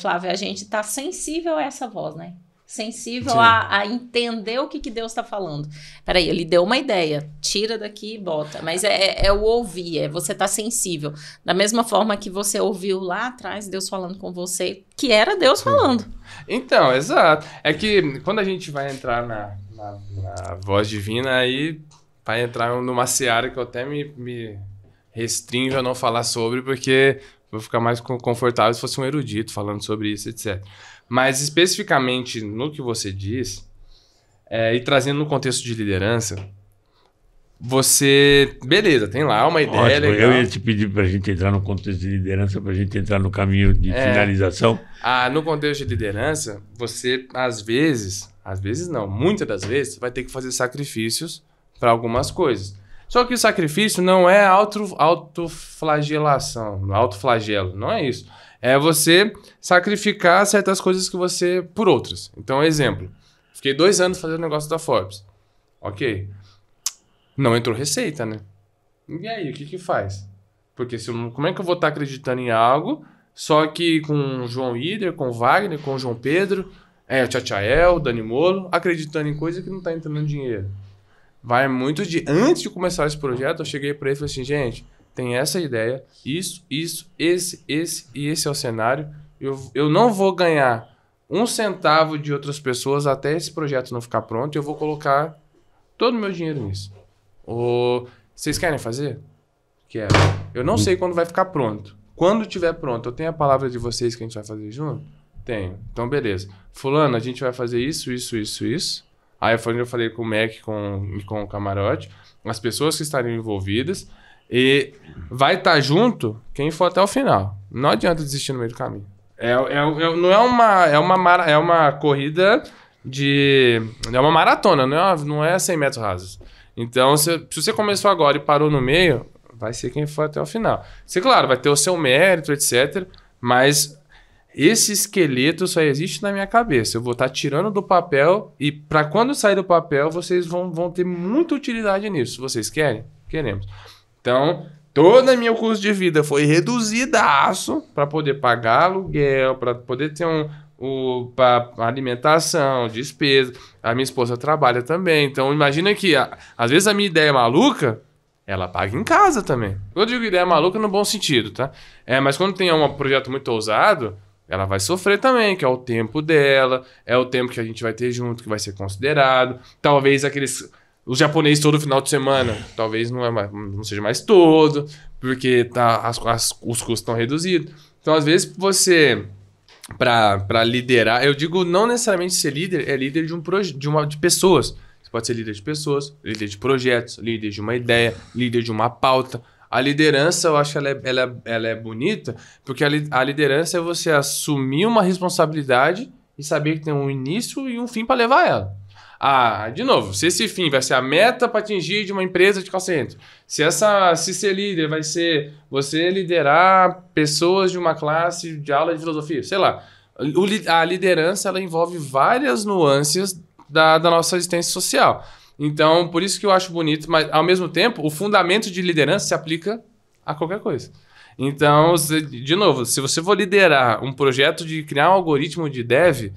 Flávio, a gente tá sensível a essa voz, né? Sensível a entender o que Deus está falando. Peraí, ele deu uma ideia, tira daqui e bota. Mas é o ouvir, você tá sensível. Da mesma forma que você ouviu lá atrás, Deus falando com você, que era Deus falando. Então, exato. É que quando a gente vai entrar na voz divina, aí vai entrar numa seara que eu até me restringo a não falar sobre, porque vou ficar mais confortável se fosse um erudito falando sobre isso, etc. Mas especificamente no que você diz, e trazendo no contexto de liderança, você... Beleza, tem lá uma ideia legal. Eu ia te pedir para a gente entrar no contexto de liderança, para a gente entrar no caminho de finalização. No contexto de liderança, você, às vezes não, muitas das vezes, vai ter que fazer sacrifícios para algumas coisas. Só que o sacrifício não é autoflagelação, autoflagelo, não é isso. É você sacrificar certas coisas que você... por outras. Então, exemplo. Fiquei 2 anos fazendo negócio da Forbes. Ok. Não entrou receita, né? E aí, o que faz? Porque como é que eu vou estar acreditando em algo, só que com o João Ider, com o Wagner, com o João Pedro, o Tchatchael, o Dani Molo, acreditando em coisa que não está entrando dinheiro. Vai muito de... Antes de começar esse projeto, eu cheguei para ele e falei assim, gente, tem essa ideia, esse e esse é o cenário. Eu não vou ganhar 1 centavo de outras pessoas até esse projeto não ficar pronto, eu vou colocar todo o meu dinheiro nisso. Vocês querem fazer? Quero. Eu não sei quando vai ficar pronto. Quando tiver pronto, eu tenho a palavra de vocês que a gente vai fazer junto? Tenho. Então, beleza. Fulano, a gente vai fazer isso. Aí eu falei com o Mac e com o Camarote, as pessoas que estariam envolvidas, e vai estar junto quem for até o final. Não adianta desistir no meio do caminho. Não é uma corrida de... É uma maratona, não é 100 metros rasos. Então, se você começou agora e parou no meio, vai ser quem for até o final. Você, claro, vai ter o seu mérito, etc., mas... Esse esqueleto só existe na minha cabeça. Eu vou estar tirando do papel e para quando sair do papel, vocês vão ter muita utilidade nisso. Vocês querem? Queremos. Então, todo o meu custo de vida foi reduzidaço para poder pagar aluguel, para poder ter pra alimentação, despesa. A minha esposa trabalha também. Então, imagina que às vezes a minha ideia é maluca, ela paga em casa também. Eu digo ideia maluca no bom sentido, tá? Mas quando tem um projeto muito ousado... Ela vai sofrer também, que é o tempo dela, é o tempo que a gente vai ter junto, que vai ser considerado. Talvez os japoneses todo final de semana, talvez não seja mais todo, porque os custos estão reduzidos. Então, às vezes, você, para liderar, eu digo não necessariamente ser líder, é líder de pessoas. Você pode ser líder de pessoas, líder de projetos, líder de uma ideia, líder de uma pauta. A liderança, eu acho que ela é bonita, porque a liderança é você assumir uma responsabilidade e saber que tem um início e um fim para levar ela. De novo, se esse fim vai ser a meta para atingir de uma empresa de call center, se ser líder vai ser você liderar pessoas de uma classe de aula de filosofia, sei lá. A liderança, ela envolve várias nuances da nossa existência social. Então, por isso que eu acho bonito, mas ao mesmo tempo, o fundamento de liderança se aplica a qualquer coisa. Então, de novo, se você for liderar um projeto de criar um algoritmo de dev,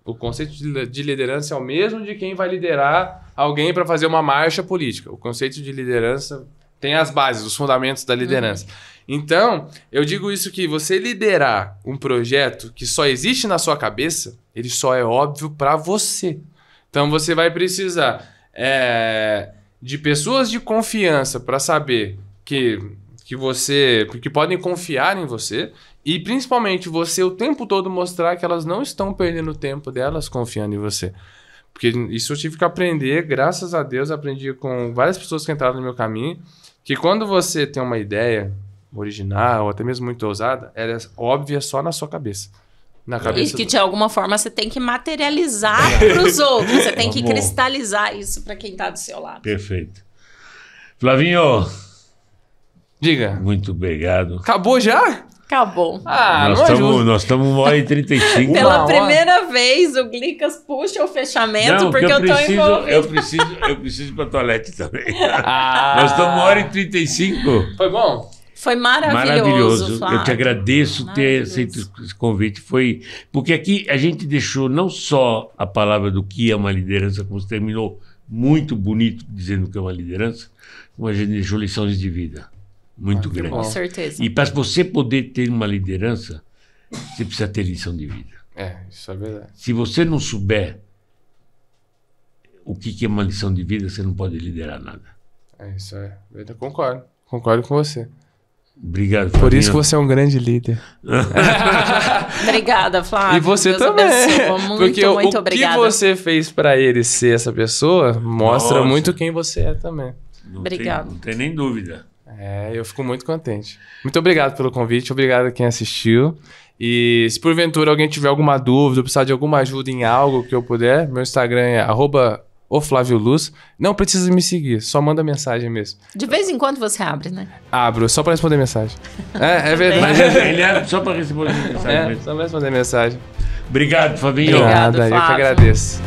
o conceito de liderança é o mesmo de quem vai liderar alguém para fazer uma marcha política. O conceito de liderança tem as bases, os fundamentos da liderança. Então, eu digo isso que você liderar um projeto que só existe na sua cabeça, ele só é óbvio para você. Então, você vai precisar... de pessoas de confiança para saber que podem confiar em você, E principalmente você o tempo todo mostrar que elas não estão perdendo o tempo delas confiando em você. Porque isso eu tive que aprender, graças a Deus, aprendi com várias pessoas que entraram no meu caminho, que quando você tem uma ideia original, ou até mesmo muito ousada, ela é óbvia só na sua cabeça. Na cabeça e que de alguma forma você tem que materializar para os outros, você tem que cristalizar isso para quem está do seu lado. Perfeito. Flavinho. Diga. Muito obrigado. Acabou já? Acabou. Nós estamos 1h35. Pela primeira vez, o Glicas puxa o fechamento porque eu estou envolvido. Eu preciso ir para o toalete também. Nós estamos 1h35. Foi bom? Foi maravilhoso, Flávio. Eu te agradeço ter aceito esse convite. Porque aqui a gente deixou não só a palavra do que é uma liderança, como você terminou muito bonito dizendo que é uma liderança, como a gente deixou lições de vida. Muito grande. Com certeza. E para você poder ter uma liderança, você precisa ter lição de vida. Isso é verdade. Se você não souber o que é uma lição de vida, você não pode liderar nada. Isso é verdade. Concordo com você. Obrigado, Flavinho. Por isso que você é um grande líder. Obrigada, Flávio. E você Deus também. Porque muito obrigada. O que você fez para ele ser essa pessoa mostra muito quem você é também. Obrigado. Não tem nem dúvida. Eu fico muito contente. Muito obrigado pelo convite, obrigado a quem assistiu. E se porventura alguém tiver alguma dúvida, precisar de alguma ajuda em algo que eu puder, meu Instagram é @oflavioluz. Não precisa me seguir, só manda mensagem mesmo. De vez em quando você abre, né? Abro, só para responder mensagem. É verdade. Ele abre só para responder mensagem. Só para responder mensagem. Obrigado, Fabinho. Obrigado, Nada, Flávio. eu que agradeço.